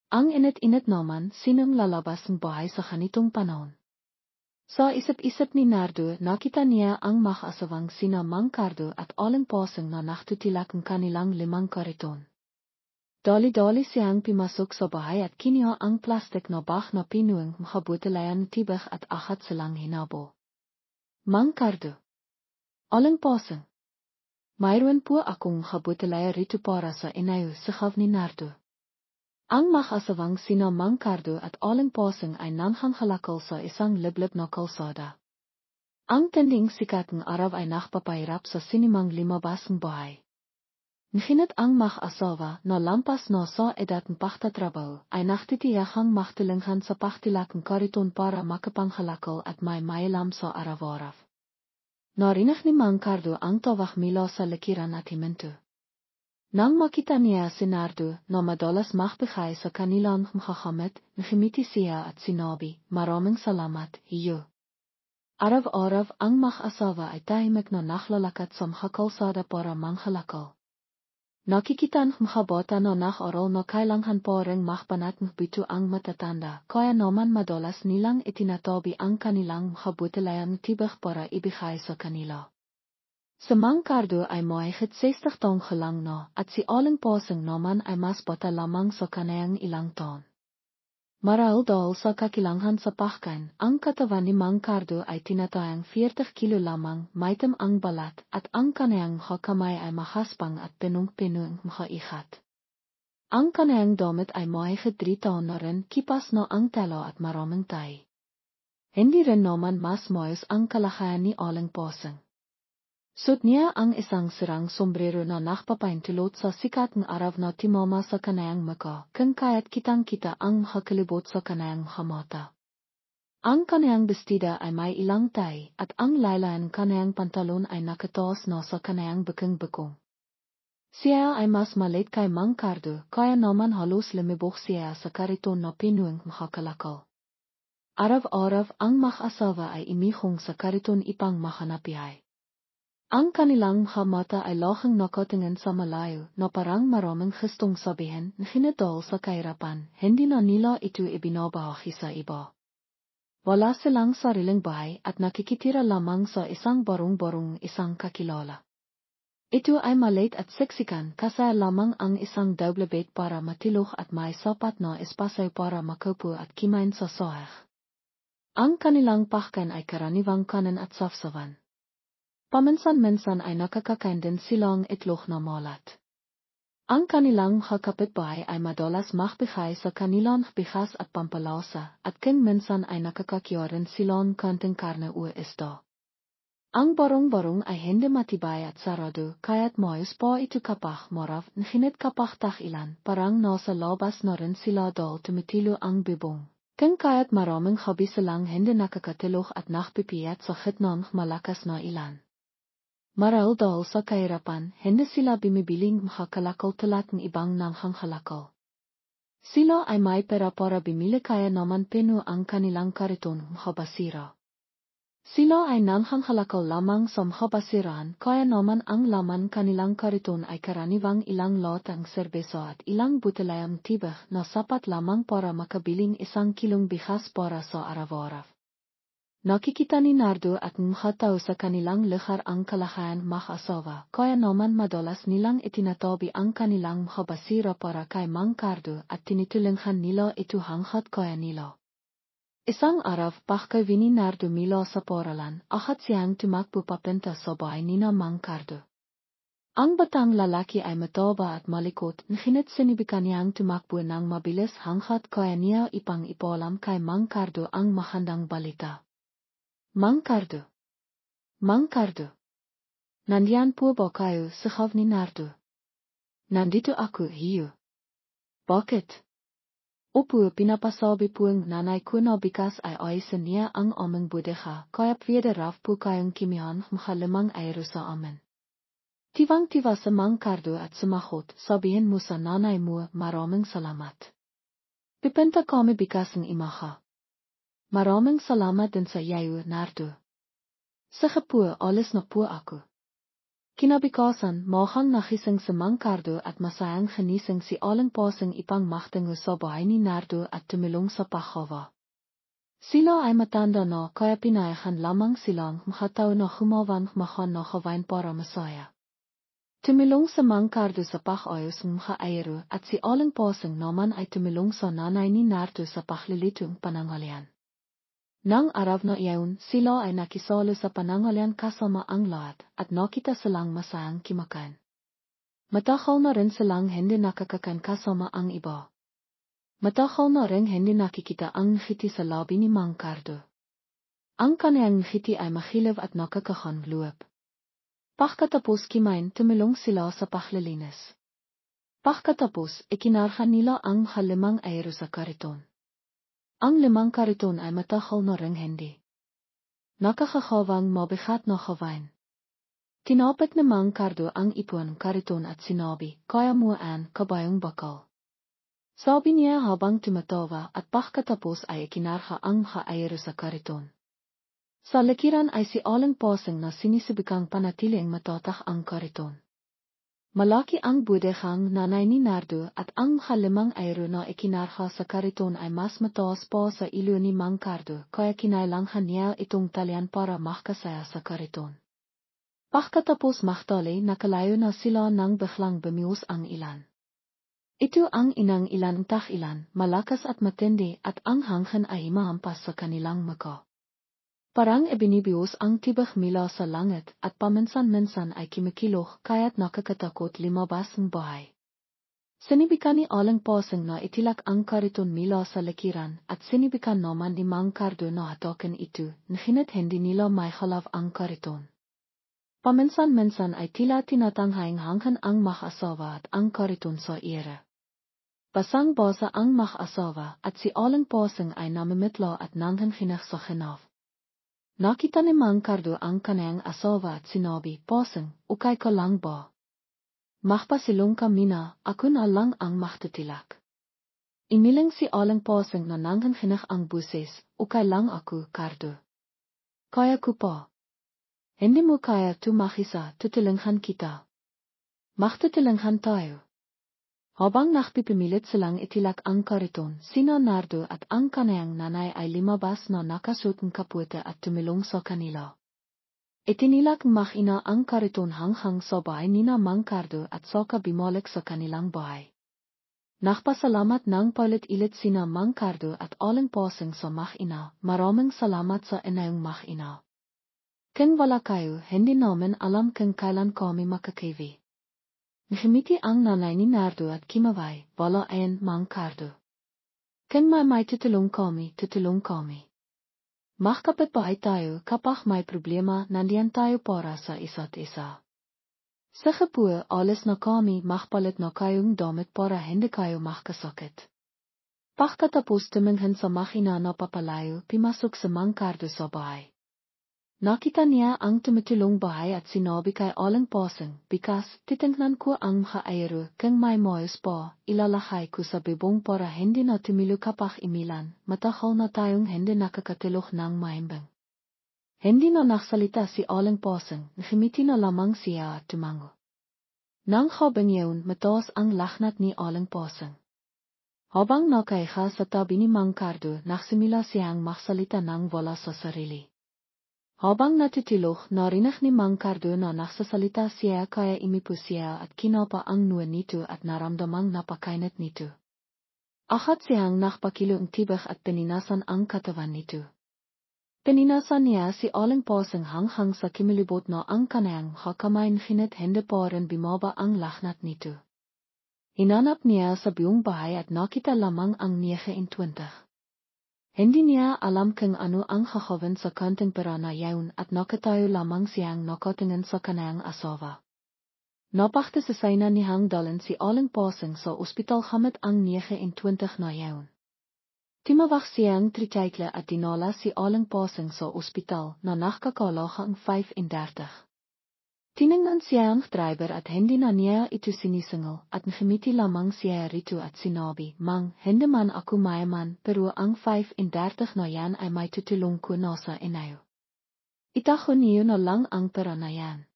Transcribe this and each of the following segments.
Ang init naman sinong lalabas ng bahay sa ganitong panahon. Sa isip-isip ni Nardo nakita niya ang mag-asawang sina Mang Cardo at Aling Paseng na nagtutulak ang kanilang 5 kariton. Dali-dali siyang pimasok sa bahay at kinuha ang plastik na bag na pinuwang makabutelayan tibag at agad silang hinabo. Mang Cardo. Aling Paseng. Mayroon po akong kabutelaya rito para sa inyo, sigaw ni Nardo. Ang mag-asawang sina Mang Cardo at Aling Paseng ay nanganghalakal sa isang liblib na kalsada. Ang tinding sikat ng araw ay nakpapahirap sa sinimang lumabas ng bahay. Ngunit ang mag-asawa na lampas na sa edad ng pagtatrabaho ay nagtitiyakang magtulungan sa pagtilak ng kariton para makapanghalakal at may mailam sa araw-araw. Narinig ni Mang Cardo ang tawag mula sa likiran at himinto. Nang makita niya si Nardo na madalas magbigay sa kanilang makakamit, ngumiti siya at sinabi, "Maraming salamat, iyo." Araw-araw ang mag-asawa ay tahimik na naklalakad sa kalsada para manghalakal. Nakikita ng mga bata na nag-aral na kailangan pa ring magbanat ng bito ang matatanda, kaya naman madalas nilang itinatabi ang kanilang kabutelayang tibag para ibigay sa kanila. Si Mang Cardo ay mahigit 60 taong lang na at si Aling Paseng naman ay mas bata lamang sa kaniyang ilang taon. Marahil dahil sa kakilangan sa pagkain, ang katawan ni Mang Cardo ay tinatayang 40 kilo lamang, maitim ang balat at ang kaniyang kamay ay mahaspang at pinung-pino ang makaikat. Ang kaniyang damit ay mahigit 3 taon na rin, kipas na ang tela at maraming tahi. Hindi rin naman mas maayos ang kalagayan ni Aling Paseng. Suot niya ang isang sirang sombrero na nakpapaintulot sa sikat ng araw na timama sa kanayang maka, kung kaya't kitang-kita ang makakilibot sa kanayang mata. Ang kanayang bestida ay may ilang tahi, at ang laylayan kanayang pantalon ay nakataas na sa kanayang bekong-bekong. Siya ay mas maliit kay Mang Cardo, kaya naman halos lumibok siya sa kariton na pinuwang makakalakal. Araw-araw ang mag-asawa ay imihong sa kariton ipang makanapihay. Ang kanilang mata ay lohang nakatingin sa malayo na parang maraming gustong sabihin, ngunit dahil sa kahirapan, hindi na nila ito ibinabahagi sa iba. Wala silang sariling bahay at nakikitira lamang sa isang barong-barong isang kakilala. Ito ay maliit at siksikan kasi lamang ang isang double bed para matulog at may sapat na espasyo para makupo at kimain sa sahig. Ang kanilang pagkain ay karaniwang kanin at safsawan. Paminsan-minsan ay nakakakain din silang itlog na malat. Ang kanilang kapitbahay ay madalas magbigay sa kanilang bigas at pampalasa at kung minsan ay nakakakya rin silang konting karne o isda. Ang barong-barong ay hindi matibay at sarado kaya't maayos pa ito kapag maraw, ngunit kapag tag-ilan parang nasa labas na rin sila dahil tumitilo ang bibong. Kung kaya't maraming gabi silang hindi nakakatulog at nakpipiyat sa gitnang malakas na ilan. Marahil dahil sa kahirapan, hindi sila bimibiling makakalakal tulad ng ibang nanganghalakal. Sila ay may pera para bimili kaya naman pino ang kanilang kariton makabasira. Sila ay nanganghalakal lamang sa makabasirahan kaya naman ang laman kanilang kariton ay karaniwang ilang lotang serbesa at ilang butelayang tibag na sapat lamang para makabiling 1 kilong bigas para sa araw-araw. Nakikita ni Nardo at mga tao sa kanilang lugar ang kalagayan mag-asawa, kaya naman madalas nilang itinatabi ang kanilang makabasira para kay Mang Cardo at tinitulungan nila ito hanggat kaya nila. Isang araw pagkawi ni Nardo mula sa paralan, agad siyang tumakbo papunta sa bahay ni Mang Cardo. Ang batang lalaki ay mataba at malikot, ngunit sinibikan niyang tumakbo ng mabilis hanggat kaya niya ipang-ipalam kay Mang Cardo ang magandang balita. Mang Cardo. Mang Cardo. Nandiyan po ba kayo, sigaw ni Nardo? Nandito ako, hiyo. Bakit? Opo, pinapasabi po ang nanay ko na bikas ay ayusin niya ang aming budeha, kaya pwede raw po kayong kimihan makalimang euro sa amin. Tiwang-tiwa sa Mang Cardo at sumagot, sabihin mo sa nanay mo, maraming salamat. Pipinta kami bikas ng imaha. Maraming salamat din sa iyo, Nardo. Sige po, alis na po ako. Kinabikasan, magang nagising sa mangkardo at masayang genising si aling pasing ipang machting sa bahay ni Nardo at tumulong sa paggawa. Sila ay matanda na kaya pinayagan lamang silang makataw na humawan makan na gawain para masaya. Tumulong sa mangkardo sa pag-ayos ng mga ayero at si aling pasing naman ay tumulong sa nanay ni Nardo sa paglilitong panangalian. Nang araw na iyon, sila ay nakisalo sa panangalian kasama ang lahat at nakita silang masayang kimakain. Matagal na rin silang hindi nakakakan kasama ang iba. Matagal na rin hindi nakikita ang ngiti sa labi ni Mang Cardo. Ang kaniyang ngiti ay mahilaw at nakakakan luwap. Pagkatapos kimain, tumulong sila sa paglilinis. Pagkatapos, ikinarga nila ang halimang ayero sa kariton. Ang 5 kariton ay matagal na ring hindi nakakagawang mabigat na gawain. Tinapit ni Mang Cardo ang ipon kariton at sinabi, kaya mo an kabayong bakal. Sabi niya habang tumatawa at pagkatapos ay ikinarga ang ayero sa kariton. Sa likiran ay si aling pasing na sinisibikang panatiling matatak ang kariton. Malaki ang budehang nanay ni Nardo at ang 5 ayero na ikinarga sa kariton ay mas mataas pa sa ilo ni Mang Cardo kaya kinailangan niya itong talian para makasaya sa kariton. Pagkatapos magtali nakalayo na sila nang biglang bumiwas ang ilan. Ito ang inang ilan ilan, malakas at matindi at ang hangin ay mahampas sa kanilang mukha. Parang ibinibius ang tibak mila sa langit at paminsan-minsan ay kimikilok kaya't nakakatakot lumabas ng bahay. Sinibikan ni aling pasing na itilak ang kariton mila sa likiran at sinibikan naman ni Mang Cardo na hatakin ito, nahinat hindi nila may halaw ang kariton. Paminsan-minsan ay tila tinatanghayang hangin ang mag-asawa at ang kariton sa ira. Basang-basa ang mag-asawa at si aling pasing ay namimitla at nanghinhinag sa hinaf. Nakita ni Mang Cardo ang kaniyang asawa at sinabi, pasing, ukay ka lang ba? Magpasilong ka mina, ako na lang ang magtitilak. Imiling si aling pasing na nanghinhinag ang buses, ukay lang ako, Cardo. Kaya ko pa. Hindi mo kaya tumakisa, tutulungan kita. Magtutulungan tayo. Habang nakpipimilit silang itilak ang kariton, sina Nardo at ang kanayang nanay ay lumabas na nakasuotang kaputa at tumulong sa kanila. Itinilak mag-ina ang kariton hanggang sa bahay nina Mang Cardo at saka bumalik sa kanilang bahay. Nagpasalamat ng paulit-ulit sina Mang Cardo at aling pasing sa mag-ina, maraming salamat sa inayong mag-ina. Kung wala kayo, hindi namin alam kung kailan kami makakiwi. Ngumiti ang nanay ni Nardo at kimaway, wala ayan Mang Cardo. Kung may tutulong kami, tutulong kami. Magkapitbahay tayo kapag may problema, nandiyan tayo para sa isa't isa. Sa kapua, alis na kami, magpalit na kayong damit para hindi kayo magkasakit. Pagkatapos tumingin sa makina na papalayo, pimasok sa Mang Cardo sa bahay. Nakita niya ang tumutulong bahay at sinabi kay aling pasing, bikas, titingnan ko ang mga ayero, kung may moyos pa, ilalakay ko sa bibong para hindi na tumilo kapag imilan, matagal na tayong hindi nakakatulog ng maimbang. Hindi na naksalita si aling pasing, ngumiti na lamang siya at tumango. Nang habang yun, mataas ang laknat ni aling pasing. Habang nakaiha sa tabi ni Mang Cardo, nagsimula siyang magsalita ng wala sa sarili. Habang natutulog, narinig ni Mang Cardo na nagsasalita siya kaya imipo siya at kinapa ang noo nito at naramdamang napakainit nito. Agad siyang nagpakilo ang tibak at pininasan ang katawan nito. Pininasan niya si aling pasing hanggang sa kimilibot na ang kanayang kamay hinit hindi pa rin bumaba ang laknat nito. Hinanap niya sa buong bahay at nakita lamang ang 29. Hindi niya alam kung ano ang gagawin sa kanting pera na yaon at nakatayo lamang siyang nakatingin sa kanayang asawa. Napakta sa sayna niyang dalhin si aling pasing sa ospital gamit ang 29 na yaon. Timawag siyang triticle at dinala si aling pasing sa ospital na nakakalaga ang 35. Tiningnan siya ang driver at hindi na niya ito sinisingil at ngumiti lamang siya rito at sinabi, Mang, hindi man ako mayaman pero ang 35 na yan ay may tutulong ko na sa inayo. Itaho niyo na lang ang pera na yan.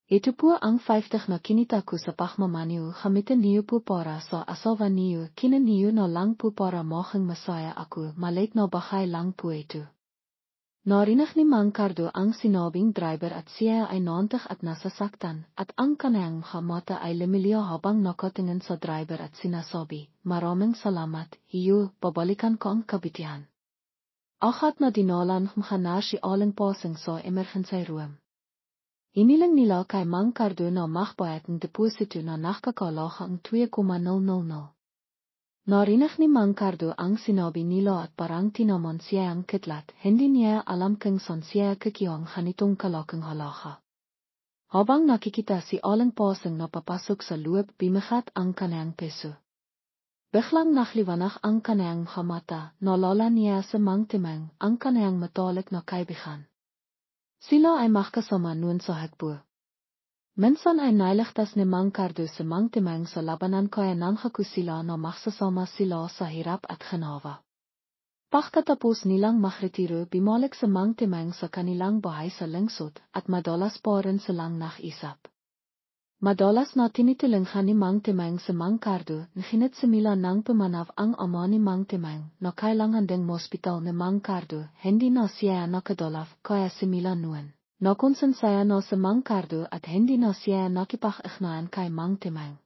Etupo ang 50 na kinitaku sa pakmamaniu gamite niyo po para sa asawa niyo kina niyo na lang po para mohang masaya ako malit na bahay lang po ito. Narinig ni Mang Cardo ang sinabing driver at siya ay 90 at nasasaktan at ang kanayang mga mata ay lumilyo habang nakatingin sa driver at sinasabi, maraming salamat, iyo, babalikan ko ang kabitihan. Akat na dinalan mga na si aling pasang sa emergency room. Inilang nila kay Mang Cardo na makbayad ng deposito na nakakalaga ang 2,000. Narinig ni Mang Cardo ang sinabi nila at parang tinamon siya ang kitlat, hindi niya alam kung saan siya kikiyang ganitong kalaking halaga. Habang nakikita si aling pasang na papasok sa loob, bimagat ang kanayang peso. Biglang nakliwanag ang kanayang mga mata, nalala niya sa Mang Temeng ang kanayang matalik na kaibigan. Sila ay magkasama noon sa hagbo. Minsan ay nailigtas ni Mang Cardo sa Mang Temeng sa labanan kaya nangako sila na magsasama sila sa hirap at ginawa. Pagkatapos nilang magretiro, bumalik sa Mang Temeng sa kanilang bahay sa lungsod at madalas pa rin silang nag-isip. Madalas na tinitulungan ni Mang Temeng sa Mang Cardo, nahinit simila nang pumanaw ang ama ni Mang Temeng na kailangan ding hospital ni Mang Cardo, hindi na siya nakadalaw kaya simila noon. Nakonsensaya na sa Mang Cardo at hindi na siya nakipag-ugnayan kay Mang Temeng.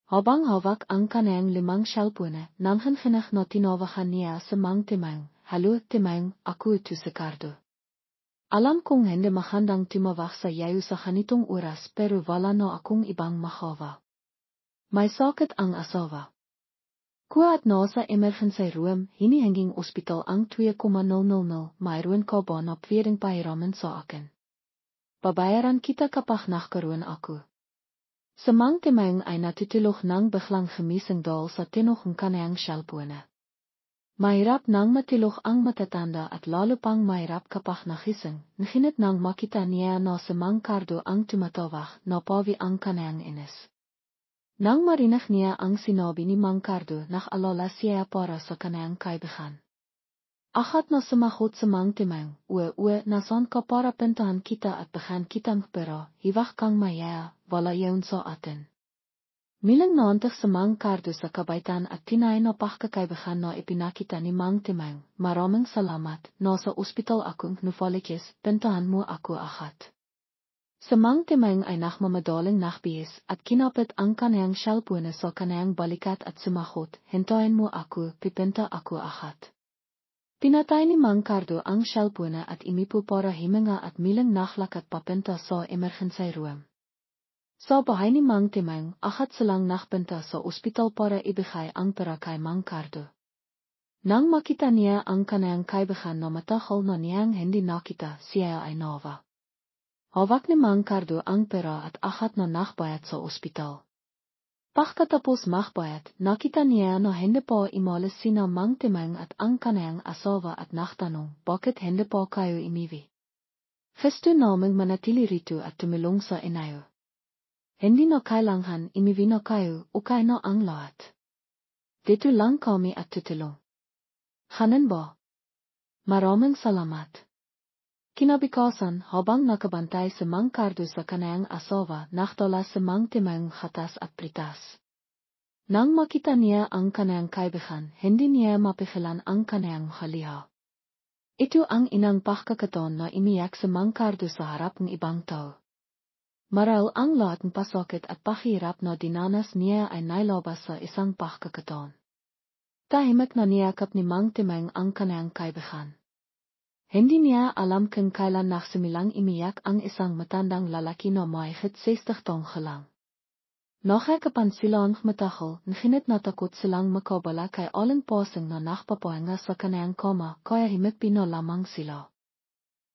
Habang hawak ang kanayang 5 cellphone, nanghanhanach na tinawagan niya sa Mang Temeng, Halo Temeng, ako ito si Cardo. Alam kong hindi magandang tumawag sa iyo sa ganitong oras pero wala na akong ibang makawa. May sakit ang asawa. Kuat na sa emergency room, hinihinging ospital ang 2,000, mayroon ka ba na pwedeng pahiraman sa akin? Babayaran kita kapag nagkaroon ako. Sa Mang Temeng ay natutulog ng biglang gemising dahil sa tinog ng kanayang cellphone. Mahirap nang matulog ang matatanda at lalo pang mahirap kapag nagising, nahinit nang makita niya na sa Mang Cardo ang tumatawag, napawi ang kanayang inis. Nang marinig niya ang sinabi ni Mang Cardo, nag-alala siya para sa kanayang kaibigan. Akat na sumagot sa Mang Temeng, nasaan ka para pintahan kita at bahan kitang pera, hiwag kang maya, wala yun sa atin. Milang naantak sa Mang Cardo sa kabaitan at tinay na pagkakaibigan na ipinakita ni Mang Temeng, maraming salamat, nasa ospital akong nufalikis, pintahan mo ako akat. Sa Mang Temeng ay nakmamadaling nakbihis at kinapit ang kanayang cellphone sa kanayang balikat at sumagot, hintayin mo ako, pipinta ako akat. Pinatay ni Mang Cardo ang cellphone at imipo para himinga at milang naklakat papinta sa emergency room. Sa bahay ni Mang Temeng, akat silang nakpinta sa ospital para ibigay ang pera kay Mang Cardo. Nang makita niya ang kanayang kaibigan na matagal na niyang hindi nakita, siya ay nawa. Hawak ni Mang Cardo ang pera at akat na nakbayad sa ospital. Pagkatapos magbayad, nakita niya na hindi pa imalis sina Mang Temeng at ang kanayang asawa at nagtanong, bakit hindi pa kayo imiwi? Gusto naming manatili rito at tumulong sa inyo. Hindi na kailangan imiwi na kayo, okay na ang lahat. Dito lang kami at tutulong. Hanan ba? Maraming salamat. Kinabukasan, habang nakabantay sa Mang Cardo sa kanayang asawa, nakdala sa Mang Temeng gatas at pritas. Nang makita niya ang kanayang kaibigan, hindi niya mapigilan ang kanayang haliha. Ito ang inang pagkakataon na imiyak sa Mang Cardo sa harap ng ibang tao. Marahil ang lahat ng pasakit at pahirap na dinanas niya ay nailabas sa isang pagkakataon. Tahimik na niyakap ni Mang Temeng ang kanayang kaibigan. Hindi niya alam kung kailan nagsimilang imiyak ang isang matandang lalaki na mahigit 60 taong lang. Nakakapan silang matagal, nahinit na takot silang makabala kay aling pasang na nakpapahinga sa kanayang kama kaya himikpi na lamang sila.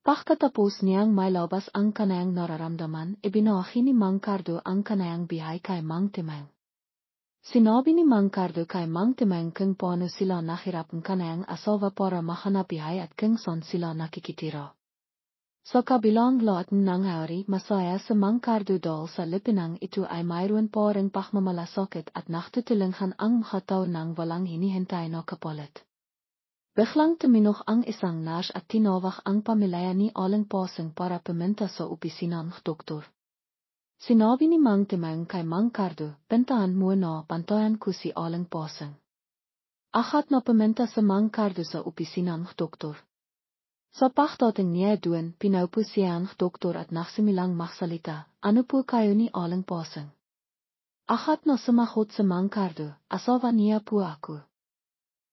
Pagkatapos niyang mailabas ang kanayang nararamdaman, ibinahi ni Mang Cardo ang kanayang bihay kay Mang Temeng. Sinabi ni Mang Cardo kay Mang Temeng kung paano sila nahirap ang kanayang asawa para mahanap bihay at kung saan sila nakikitira. Sa kabilang lahat ng nangyari, masaya sa Mang Cardo dahil sa lipinang ito ay mayroon pa ring pagmamalasakit at natutulungan ang mga tao nang walang hinihintay na kapalit. Biglang tuminog ang isang nurse at tinawag ang pamilya ni aling pasang para pumunta sa opisina ng doktor. Sinabi ni Mang Timang kay Mang Cardo, pintaan mo na pantayan ko si Aling Pasing. Agat na paminta sa Mang Cardo sa opisina ng doktor. Sa pagdating niya doon, pinaupo siya ang doktor at nagsimilang magsalita, ano po kayo ni Aling Pasing? Agat na sumagot sa Mang Cardo, asawa niya po ako.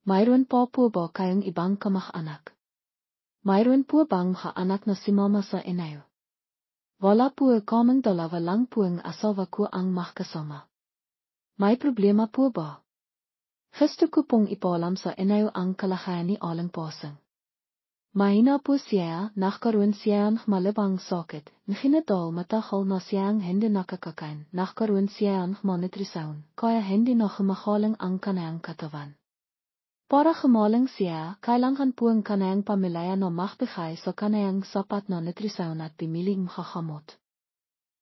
Mayroon pa po ba kayong ibang kamag-anak? Mayroon po bang mga-anak na si mama sa inyo? Wala po kaming dalawa lang po ang asawa ko ang magkasama. May problema po ba? Gusto ko pong ipaalam sa inyo ang kalagayan ni Aling Pasing. Mahina po siya, nagkaroon siya ng malabang sakit, nakinadal matagal na siyang hindi nakakakain, nagkaroon siya ng malnutrition, kaya hindi na kumakain ang kanyang katawan. Para kumaling siya, kailangan po ang kanyang pamilya na magbigay sa kanyang sapat na nutrisyon at pimiling makakamot.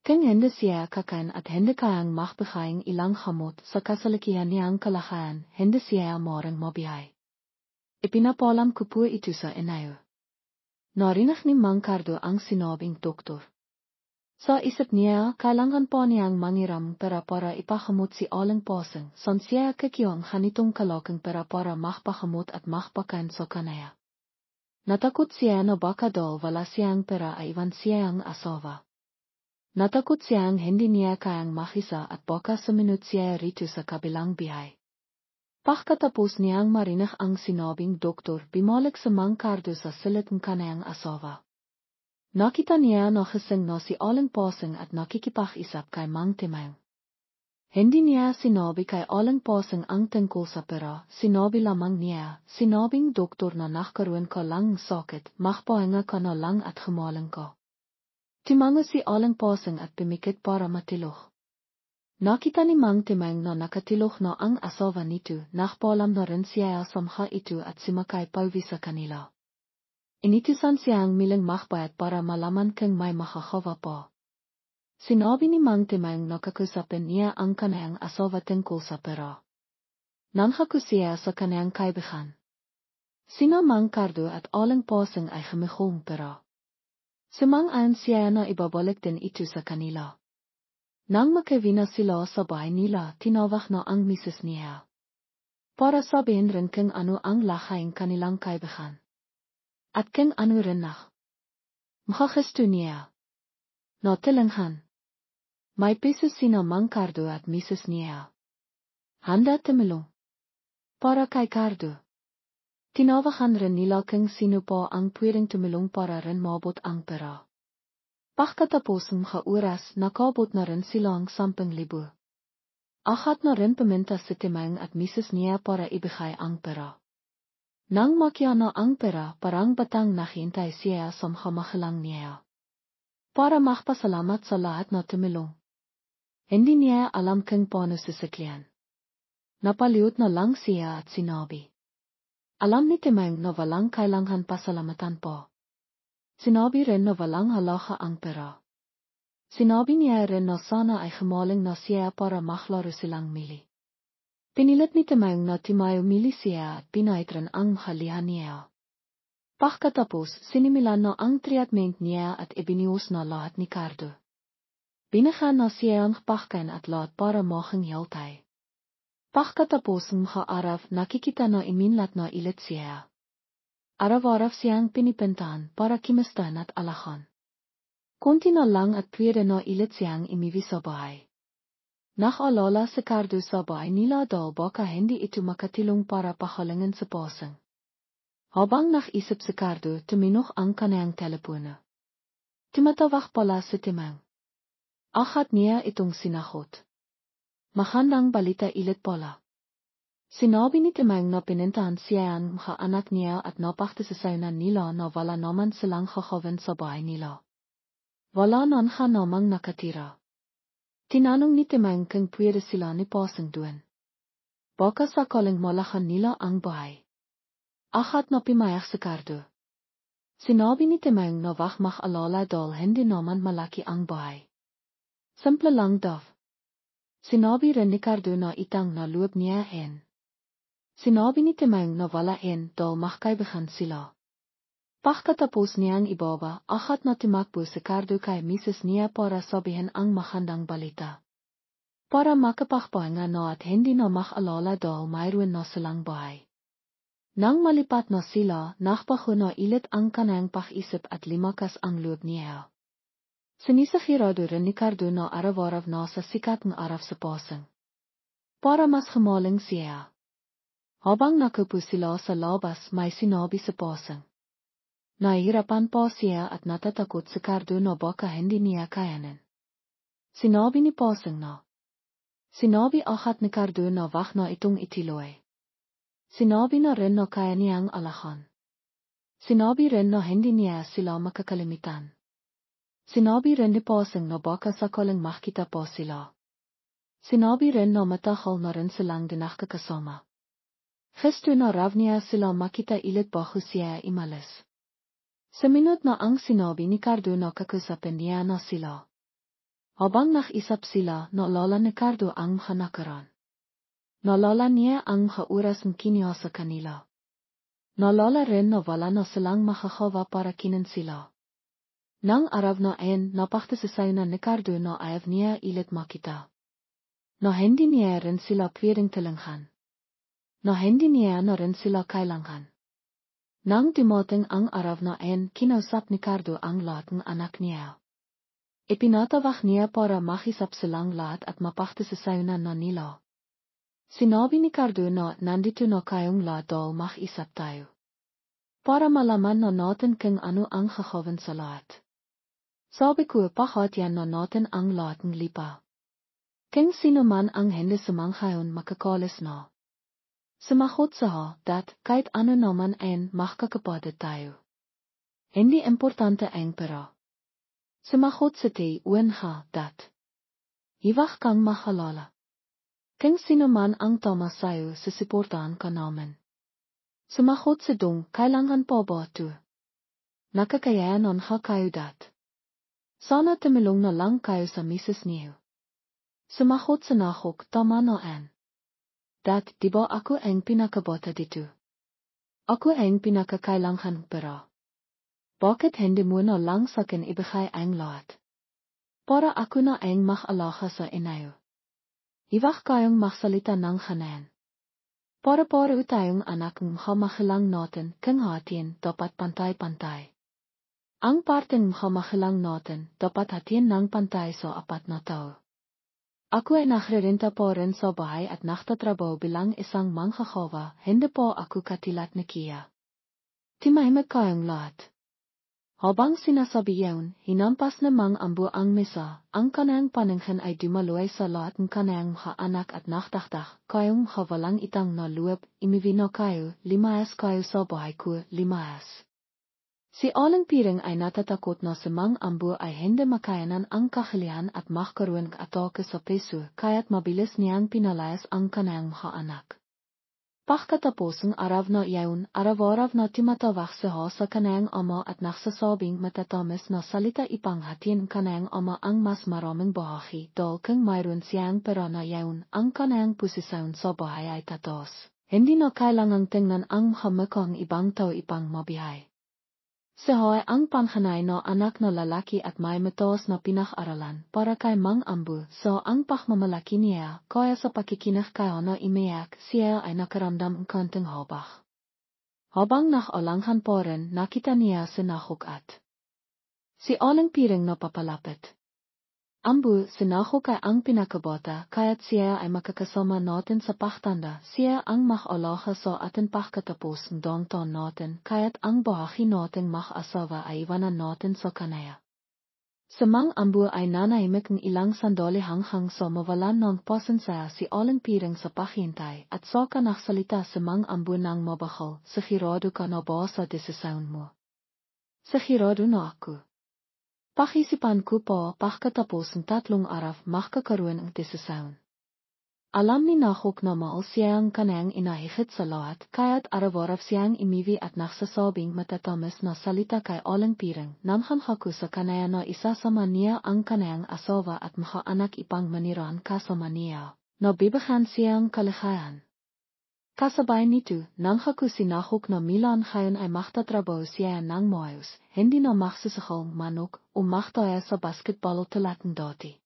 Kung hindi siya kakain at hindi kayang magbigay ng ilang kamot sa kasalikihan niyang kalagayan, hindi siya maaaring mabuhay. Ipinapalam ko po ito sa inyo. Narinig ni Mang Cardo ang sinabing doktor. Sa isip niya, kailangan pa niyang mangiram pera para ipakamot si Aling Pasing, son siya kakiyang ganitong kalaking pera para magpakamot at magpakain sa kanaya. Natakot siya na baka daw wala siyang pera ay iwan siyang asawa. Natakot siyang hindi niya kayang makisa at baka sumunod siya rito sa kabilang bihay. Pagkatapos niyang marinig ang sinabing doktor, bumalik sa Mang Cardo sa silid ng kanayang asawa. Nakita niya na gising na si Aling Pasing at nakikipag-isap kay Mang Timang. Hindi niya sinabi kay Aling Pasing ang tungkol sa pera, sinabi lamang niya, sinabing doktor na nagkaroon ka lang sakit, magpahinga ka na lang at humaling ka. Tumango si Aling Pasing at pumikit para matilok. Nakita ni Mang Timang na nakatilok na ang asawa nito, nagpaalam na rin siya sa mga ito at sumakay pauwi sa kanila. Initusan siyang milang magbayad para malaman kung may makakawa pa. Sinabi ni Mang Timang na kakusapin niya ang kanayang asawa tungkol sa pera. Nanghako siya sa kanayang kaibigan. Sina Mang Cardo at Aling Pasing ay humihong pera. Sumang-ayon siya na ibabalik din ito sa kanila. Nang makawina sila sa bahay nila, tinawag na ang misis niya. Para sabihin rin kung ano ang lahaing kanilang kaibigan. At kung ano rin na. Makagusto niya. Natilanghan. May piso sina Mang Cardo at misis niya. Handa tumulong. Para kay Cardo. Tinawagan rin nila kung sino pa ang pwedeng tumulong para rin mabot ang pera. Pagkatapos ng mga oras, nakabot na rin silang 10,000. Agat na rin paminta si Timang at misis niya para ibigay ang pera. Nang makya na ang pera, parang batang naghintay siya sa mga mahilang niya. Para magpasalamat sa lahat na tumulong. Hindi niya alam kung paano sisaklian. Napaliot na lang siya at sinabi. Alam ni Timang na walang kailangan pasalamatan po. Sinabi rin na walang halaga ang pera. Sinabi niya rin na sana ay humaling na siya para maklaro silang mili. Pinilit ni Timang na timayo mili siya at pinait rin ang mahalihan niya. Pagkatapos, sinimilan na ang treatment niya at ibinius na lahat ni Cardo. Binigyan na siya ang pakkain at lahat para making yaltay. Pagkatapos ng mga araw, nakikita na iminlat na ilit siya. Araw-araw siyang pinipintahan para kimustan at alakan. Konti na lang at pwede na ilit siyang imiwi sa bahay. Nakaalala si Cardo sa bahay nila dahil baka hindi ito makatilong para pahalangan sa Pasing. Habang nakisip si Cardo, tuminok ang kanayang telepono. Tumatawag pala si Timang. Agat niya itong sinahot. Magandang balita ilit pala. Sinabi ni Timang na pinintahan siya ang mga anak niya at napagtasasayunan nila na wala naman silang kakawin sa bahay nila. Wala na nga namang nakatira. Tinanong ni Timang kung pwede sila ni Pasing doon. Baka sakaling malakan nila ang bahay. Agat na pimayak si Cardo. Sinabi ni Timang na wag mag-alala dahil hindi naman malaki ang bahay. Simple lang daw. Sinabi rin ni Cardo na itang na loob niya hen. Sinabi ni Timang na wala hen dahil magkaibigan sila. Pagkatapos niyang ibaba, akat na tumakbo si Cardo kay Mrs. niya para sabihin ang magandang balita. Para makapagpahinga na at hindi na makalala dahil mayroon na silang bahay. Nang malipat na sila, nakpaho na ilit ang kanang pakisip at limakas ang loob niya. Sinisahirado rin ni Cardo na araw-araw na sa sikat ng araw sa pasang. Para mas gemaling siya. Habang nakupo sila sa labas, may sinabi sa pasang. Nahihirapan pa siya at natatakot si Cardo na baka hindi niya kayanin. Sinabi ni pasang na. Sinabi akat ni Cardo na wag na itong itiloy. Sinabi na rin na kaya niyang alahan. Sinabi rin na hindi niya sila makakalimitan. Sinabi rin ni pasang na baka sakaling makita pa sila. Sinabi rin na matagal na rin silang dinakakasama. Gusto na raw niya sila makita ilit bago siya imalis. Sa minut na ang sinabi ni Cardo na kakusapin niya na sila. Habang nakisap sila, naalala ni Cardo ang hanakaran. Naalala niya ang oras ng kanya sa kanila. Naalala rin na wala na silang makakawa para kinin sila. Nang araw na ayan, napagtasasayunan ni Cardo na ayaw niya ilit makita. Na hindi niya rin sila pwedeng talanghan. Na hindi niya na rin sila kailangan. Nang dumating ang araw na ayan, kinausap ni Cardo ang lahat ng anak niya. Ipinatawag niya para makisap silang lahat at mapagtasasayunan na nila. Sinabi ni Cardo na nandito na kayong lahat dahil makisap tayo. Para malaman na natin kung ano ang kakawan sa lahat. Sabi ko bakit yan na natin ang lahat ng lipa. Kung sino man ang hindi sumanghayon makakalis na. Sumagot sa dat kahit ano naman ay makakapatid tayo. Hindi importante ang pera. Sumagot sa dat. Iwag kang mahalala. Kung sino man ang tama sa'yo, susuportahan ka namin. Sumagot sa kailangan pa ba ito? Nakakayanan ha kayo dat. Sana tumulong na lang kayo sa Mrs. niyo. Sumagot sa nakok, tama na an. Dat, diba ako ang pinakabata dito? Ako ang pinakakailangan pera. Bakit hindi mo na lang sa akin ibigay ang lahat? Para ako na ang makalaga sa inayo. Iwag kayong magsalita ng hanan. Para tayong anak ng hamakilang natin kung hatin dapat pantay-pantay. Ang parteng hamakilang natin dapat hatin ng pantay sa apat na tao. Ako ay nagrerenta po rin sa bahay at naktatrabaho bilang isang manghakawa, hindi po ako katilat ni Kia. Timahimik kayong lahat. Habang sinasabi yun, hinampas namang ambo ang mesa, ang kanang paninghan ay dumaloy sa lahat ng kanang mga anak at naktaktak, kayong hawalang itang na luwab, imivino kayo, limayas kayo sa bahay ko, limayas. Si Aling Piring ay natatakot na si Mang Ambo ay hindi makayanan ang kahilihan at magkaroon ng atake sa peso kaya't mabilis niyang pinalayas ang kanayang mga anak. Pagkatapos ng araw na iyon, araw-araw na tumatawag siya sa kanayang ama at nagsasabing matatamis na salita ipanghatin kanayang ama ang mas maraming bahagi dahil kung mayroon siyang pera na iyon, ang kanayang posisyon sa bahay ay tatas. Hindi na kailangang tingnan ang hamakang ibang tao ipang mabihay. Siya ay ang panghanay na anak na lalaki at may mataas na pinag-aralan para kay Mang Ambo. So ang pagmamalaki niya, kaya sa pakikinig kaya na imiyak, siya ay nakaramdam ng konting habak. Habang nakalanghan po rin, nakita niya si Nahok at si Aling Piring na papalapit. Ambo, si Nahok ay ang pinakabata, kaya't siya ay makakasama natin sa paktanda, siya ang makalaga sa atin pagkatapos ng dongton natin, kaya't ang bahagi nating mag-asawa ay iwanan natin sa kanaya. Si Mang Ambo ay nanahimik ng ilang sandali hanggang sa mawalan ng pasensya si Aling Piring sa paghintay, at saka nagsalita si Mang Ambo ng mabahal, sigurado ka na ba sa desisyon mo? Sigurado na ako. Pakisipan ko po pagkatapos ng 3 araw makakaroon ang desisyon. Alam ni Nahok na mahal siyang kanang inahigit sa lahat, kaya't araw-araw siyang imiwi at nagsasabing matatamis na salita kay Aling Piring, namhan ako sa kanaya na isasama niya ang kanayang asawa at mga anak ipang maniran kasama niya, na bibigyan siyang kaligayahan. Kasabay nito, nang hakusi nahok na Milan ngayon ay maktatrabaho siya ng maayos, hindi na magsasakal manok o magtaya sa basketball te laten dati.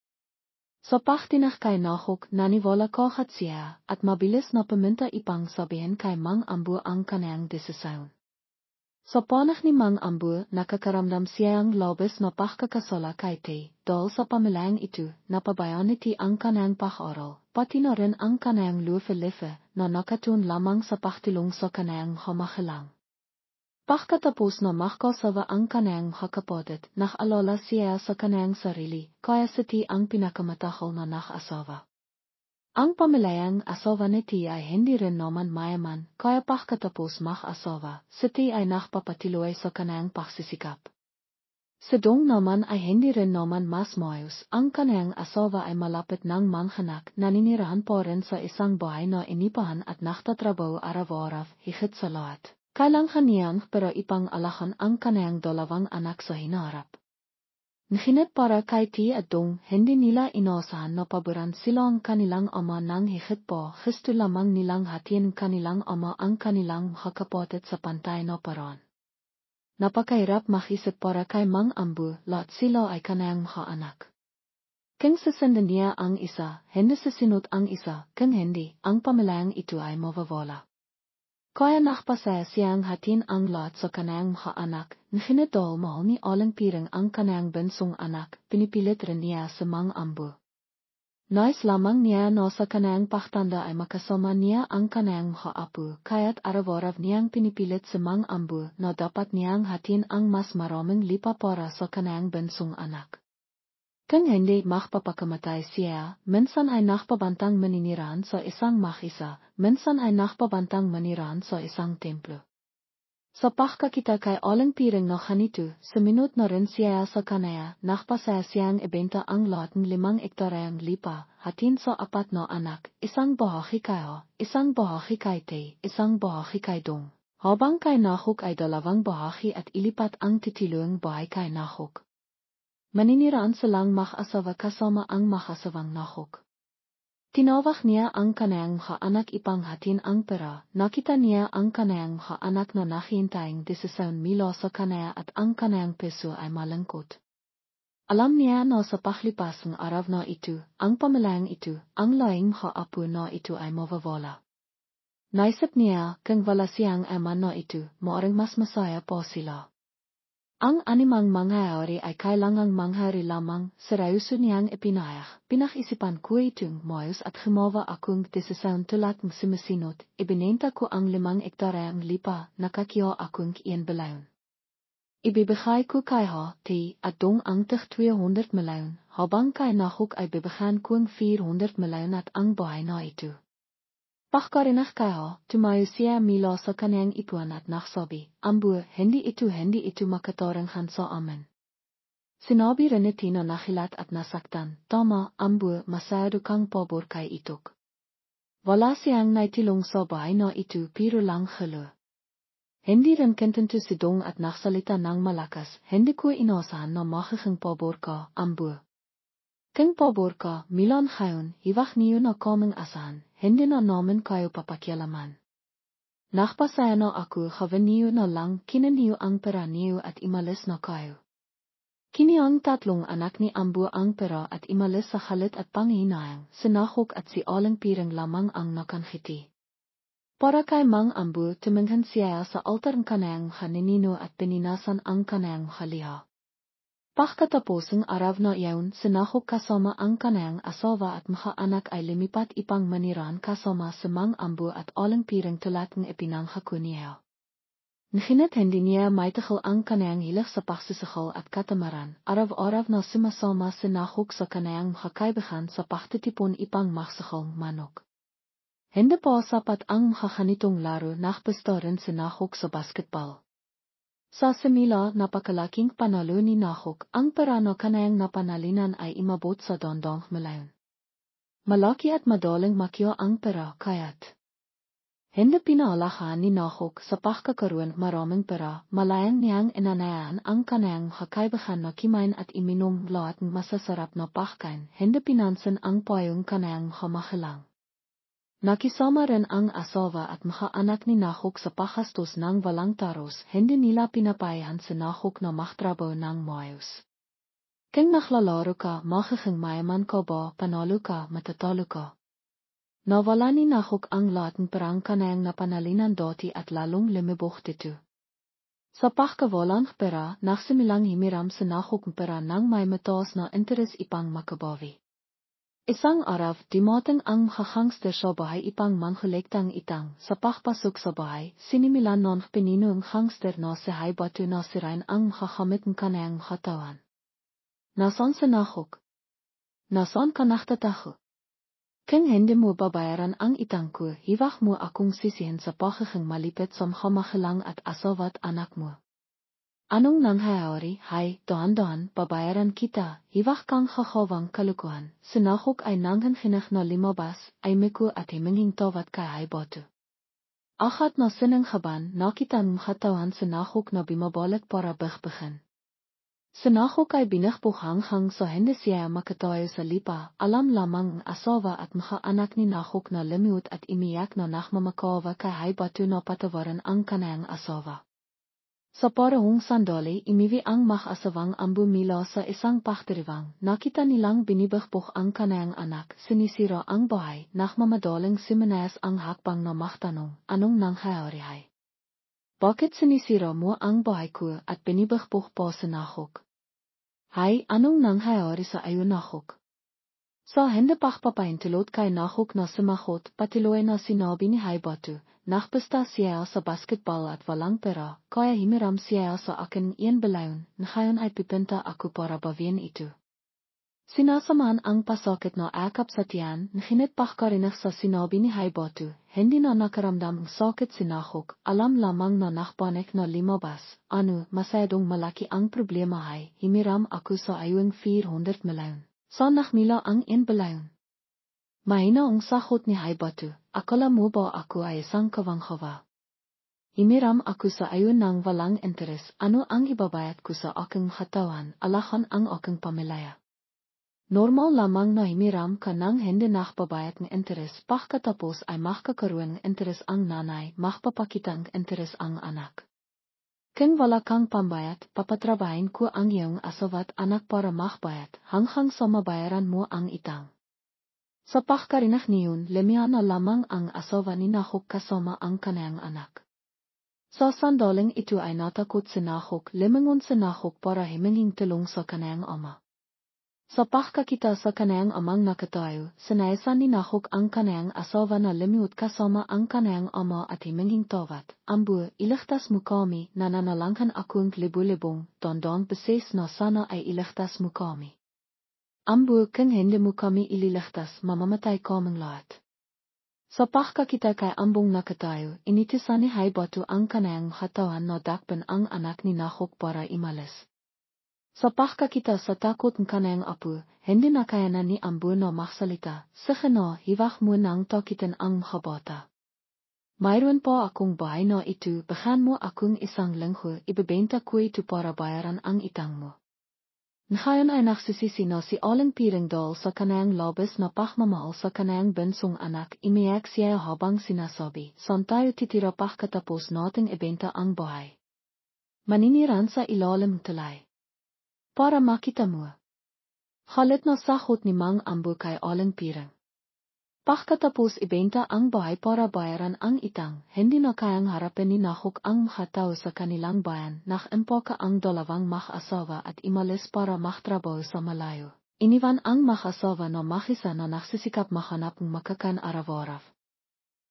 Sa pachtinag kay nahok naniwala kahat siya at mabilis na paminta ipang sabihin kay Mang Ambu ang kanayang desisyon. Sa panah ni Mang Ambu nakakaramdam siyang labis na pagkakasala kay Tay, dahil sa pamilayang ito napabayaan niti ang kanayang pag-aral, pati na rin ang kanayang lufe-lefe na nakatun lamang sa pagtilong sa kanayang hamahalang. Pagkatapos na makasawa ang kanayang kapatid, nakalala siya sa kanayang sarili, kaya siti ang pinakamatahal na nakasawa. Ang pamilayang asawa niti ay hindi rin naman mayaman, kaya pagkatapos makasawa, siti ay nakapapatiloy sa kanayang pagsisikap. Sedong naman ay hindi rin naman mas maayos, ang kanayang asawa ay malapit ng manghanak, naninirahan pa rin sa isang bahay na inipahan at naktatrabaho araw-araw, higit sa lahat. Kailangan niyang pero ipang alahan ang kanayang dalawang anak sa hinaharap. Nahinat para kay Ti at Dong, hindi nila inaasahan na paboran sila ang kanilang ama ng higit pa, gusto lamang nilang hatiin kanilang ama ang kanilang kapatid sa pantay na paraan. Napakahirap makisip para kay Mang Ambu, lahat sila ay kanayang anak. Kung sasandan niya ang isa, hindi sasinot ang isa, kung hindi, ang pamilayang ito ay mawawala. Kaya nakpasaya siyang hatin ang lahat sa kanayang anak, nahinadol mahal ni alang pirang ang kanayang bensong anak, pinipilit rin niya sa Mang Ambu. Nais lamang niya na sa kanayang paktanda ay makasama niya ang kanayang apo, kaya't araw-araw niyang pinipilit sa Mang Ambu na dapat niyang hatin ang mas maraming lipa para sa kanayang bensong anak. Kung hindi makapapakamatay siya, minsan ay nakpabantang maninirahan sa isang makisa, minsan ay nakpabantang manirahan sa isang templo. Sa pagkakita kay alang piring na kanito, suminot na rin siya sa kanaya, nakpasaya siyang ibenta ang lahat ng 5 ektaryang lipa, hatin sa 4 na anak, isang bahagi kayo, isang bahagi kay Tay, isang bahagi kay Dong. Habang kay Nahok ay 2 bahagi at ilipat ang titiluang bahay kay Nahok. Maniniraan silang mag-asawa kasama ang mag-asawang Nahok. Tinawag niya ang kanayang anak ipang hatin ang pera, nakita niya ang kanayang anak na naghihintayang desisyon mula sa kanaya at ang kanayang peso ay malangkot. Alam niya na sa paglipasang araw na ito, ang pamilayang ito, ang laing apo na ito ay mawawala. Naisip niya, kung wala siyang ama na ito, maaring mas masaya pa sila. Ang animang mangyayari ay kailangang mangyari lamang, seryoso niyang ipinahayag. Pinag-isipan ko itong maayos at gumawa akong desisyon tulad ng sumasinot, ibinenta ko ang 5 ektaryang lipa, nakakiyo akong iyan balayon. Ibibigay ko kay Tay at Dong ang 200 milyon, habang kay Nahok ay bibigyan ko ang 400 milyon at ang bahay na ito. Pagkarinig kayo, tumayo siya mila sa kaniyang ipuan at nagsabi, Ambu, hindi ito makataranghan sa amin. Sinabi rin iti na nakilat at nasaktan, Tama, Ambu, masyado kang pabor kay itok. Wala siyang naitilong sa bahay na ito pero lang halo. Hindi rin kontento si Dong at nagsalita ng malakas, hindi ko inasahan na makikang pabor ka, Ambu. Kung pabor ka, Milan ngayon, hiwag niyo na kaming asahan, hindi na namin kayo papakialaman. Nakpasaya na ako, gawin niyo na lang, kinan niyo ang pera niyo at imalis na kayo. Kini ang 3 anak ni Ambu ang pera at imalis sa halit at panghinayang, si Nahok at si Alang Pirang lamang ang nakankiti. Para kay Mang Ambu, tumingin siya sa altar ng kanayang haninino at pininasan ang kanayang haliha. Pagkatapos ng araw na iyon, si Nahok kasama ang kanayang asawa at mga anak ay lumipat ipang maniran kasama sa Mang Ambu at Alang Pirang tulad ng ipinanghako niya. Nahinat hindi niya maitagal ang kanayang hilig sa pagsisakal at katamaran, araw-araw na sumasama si Nahok sa kanayang kaibahan sa pagtitipon ipang magsakal manok. Hindi pa sapat ang kanitong laro, nakpasta rin si Nahok sa basketball. Sa simila, napakalaking panalo ni Nahok, ang pera na kanayang napanalinan ay imabot sa 200 milyon. Malaki at madaling makiyo ang pera, kaya't hindi pinaalahan ni Nahok sa pagkakaroon maraming pera, malayang niyang inanayan ang kanayang kakaibahan na kimain at iminom lahat ng masasarap na pagkain, hindi pinansin ang payong kanayang hamahalang. Nakisama rin ang asawa at mga anak ni Nahok sa pakastos ng walang taros, hindi nila pinapayahan si Nahok na maktrabaho ng maayos. Kung naklalaro ka, magiging mayaman ka ba, panalo ka, matatalo ka. Nawala ni Nahok ang lahat ng perang kanayang napanalinan dati at lalong lumibok dito. Sa pagkawalang pera, nagsimilang himiram si Nahok ng pera ng may mataas na interes ipang makabawi. Isang araw, dimating ang mga gangster sa bahay ipang mangkolektang itang. Sa pagpasok sa bahay, sinimilan ng pinino ang gangster na si Haibatu na sirain ang mga gamit ng kanayang katawan. Nasaan si Nahok? Nasaan ka nakatataho? Kung hindi mo babayaran ang itang ko, hiwag mo akong sisihin sa pagiging malipit sa mga magelang at asawa at anak mo. Anong nangyayari? Hay, dahan-dahan, babayaran kita, hiwag kang kakawang kalukuhan. Si Nahok ay nanghanginig na limabas, ay miku at himinging tawad kay Haibatu. Akat na sinanghaban, nakita ng katawan si Nahok na bimabalik para bigbigin. Si Nahok ay binakbuk hang sa hindi siya makatayo sa lipa, alam lamang ang asawa at mga anak ni Nahok na limiut at imiyak na nakmamakawa kay Haibatu na patawaran ang kanayang asawa. Sa parehong sandali, imiwi ang mag-asawang ambu mila sa isang pagdiriwang. Nakita nilang binibakbok ang kanayang anak, sinisira ang bahay, nakmamadaling simanayas ang hakbang na magtanong, anong nangyayari hay? Bakit sinisira mo ang bahay ko at binibakbok pa si Nahok? Hay, anong nangyayari sa iyo Nahok? Sa hindi pagpapaintulot kay Nahok na sumagot, patuloy na sinabi ni Haibatu, nakbasta siya sa basketball at walang pera, kaya himiram siya sa akin iyan belayon, ngayon ay pipinta ako para bawian ito. Sinasamaan ang pasakit na akap sa tiyan, nginit pagkarinig sa sinabi ni Haibatu, hindi na nakaramdam ang sakit si Nahok, alam lamang na nakpanik na limabas, masyadong malaki ang problema hay, himiram ako sa ayong 400 milyon. Sa nakmila ang inbelayon. Mahina ang sagot ni Haibatu, akala mo ba ako ay isang kawanghawa? Himiram ako sa ayon ng walang interes, ano ang ibabayad ko sa aking katawan, alahan ang aking pamilya. Normal lamang na himiram ka ng hindi nakbabayad ng interes, pagkatapos ay makakaroon ng interes ang nanay, makpapakita ng interes ang anak. Kung wala kang pambayad, papatrabahin ko ang iyong asawa at anak para makbayad, hanggang sa mabayaran mo ang itang. Sa pagkarinig niyon, lemian na lamang ang asawa ni Nahok kasama ang kanayang anak. Sa sandaling ito ay natakot si Nahok, limangon si Nahok para himinging tulong sa kanayang ama. Sa pagkakita sa kanayang amang nakatayo, sinayasan ni Nahok ang kanayang asawa na limiut kasama ang kanayang ama at himinging tawad. Ambu, iligtas mo kami, nananalanghan akong libu-libong, tandang beses na sana ay iligtas mo kami. Ambu, kung hindi mo kami ililigtas, mamamatay kaming lahat. Sa pagkakita kay ambong nakatayo, initisan ni Haibatu ang kanayang katawan na dakpan ang anak ni Nahok para imalis. Sa pagkakita sa takot ng kanayang apo, hindi na kaya na ni Ambu na magsalita, sige na, hiwag mo nang takitin ang mga bata. Mayroon pa akong bahay na ito, bigyan mo akong isang linggo, ibebenta ko ito para bayaran ang itang mo. Ngayon ay nagsisisi na si Aling Piringdal sa kanayang labis na pagmamahal sa kanayang bensong anak, imiyak siya habang sinasabi, saan tayo titira pagkatapos nating ibenta ang bahay? Maniniran sa ilalim ng tulay. Para makita mo. Halit na sagot ni Mang Ambu kay Aling Piring. Pagkatapos ibenta ang bahay para bayaran ang itang, hindi na kayang harapin ni Nahok ang mga tao sa kanilang bayan, nakimpaka ang dalawang mag-asawa at imalis para magtrabaho sa malayo. Iniwan ang mag-asawa na makisa na nagsisikap mahanap ng makakan araw-araw.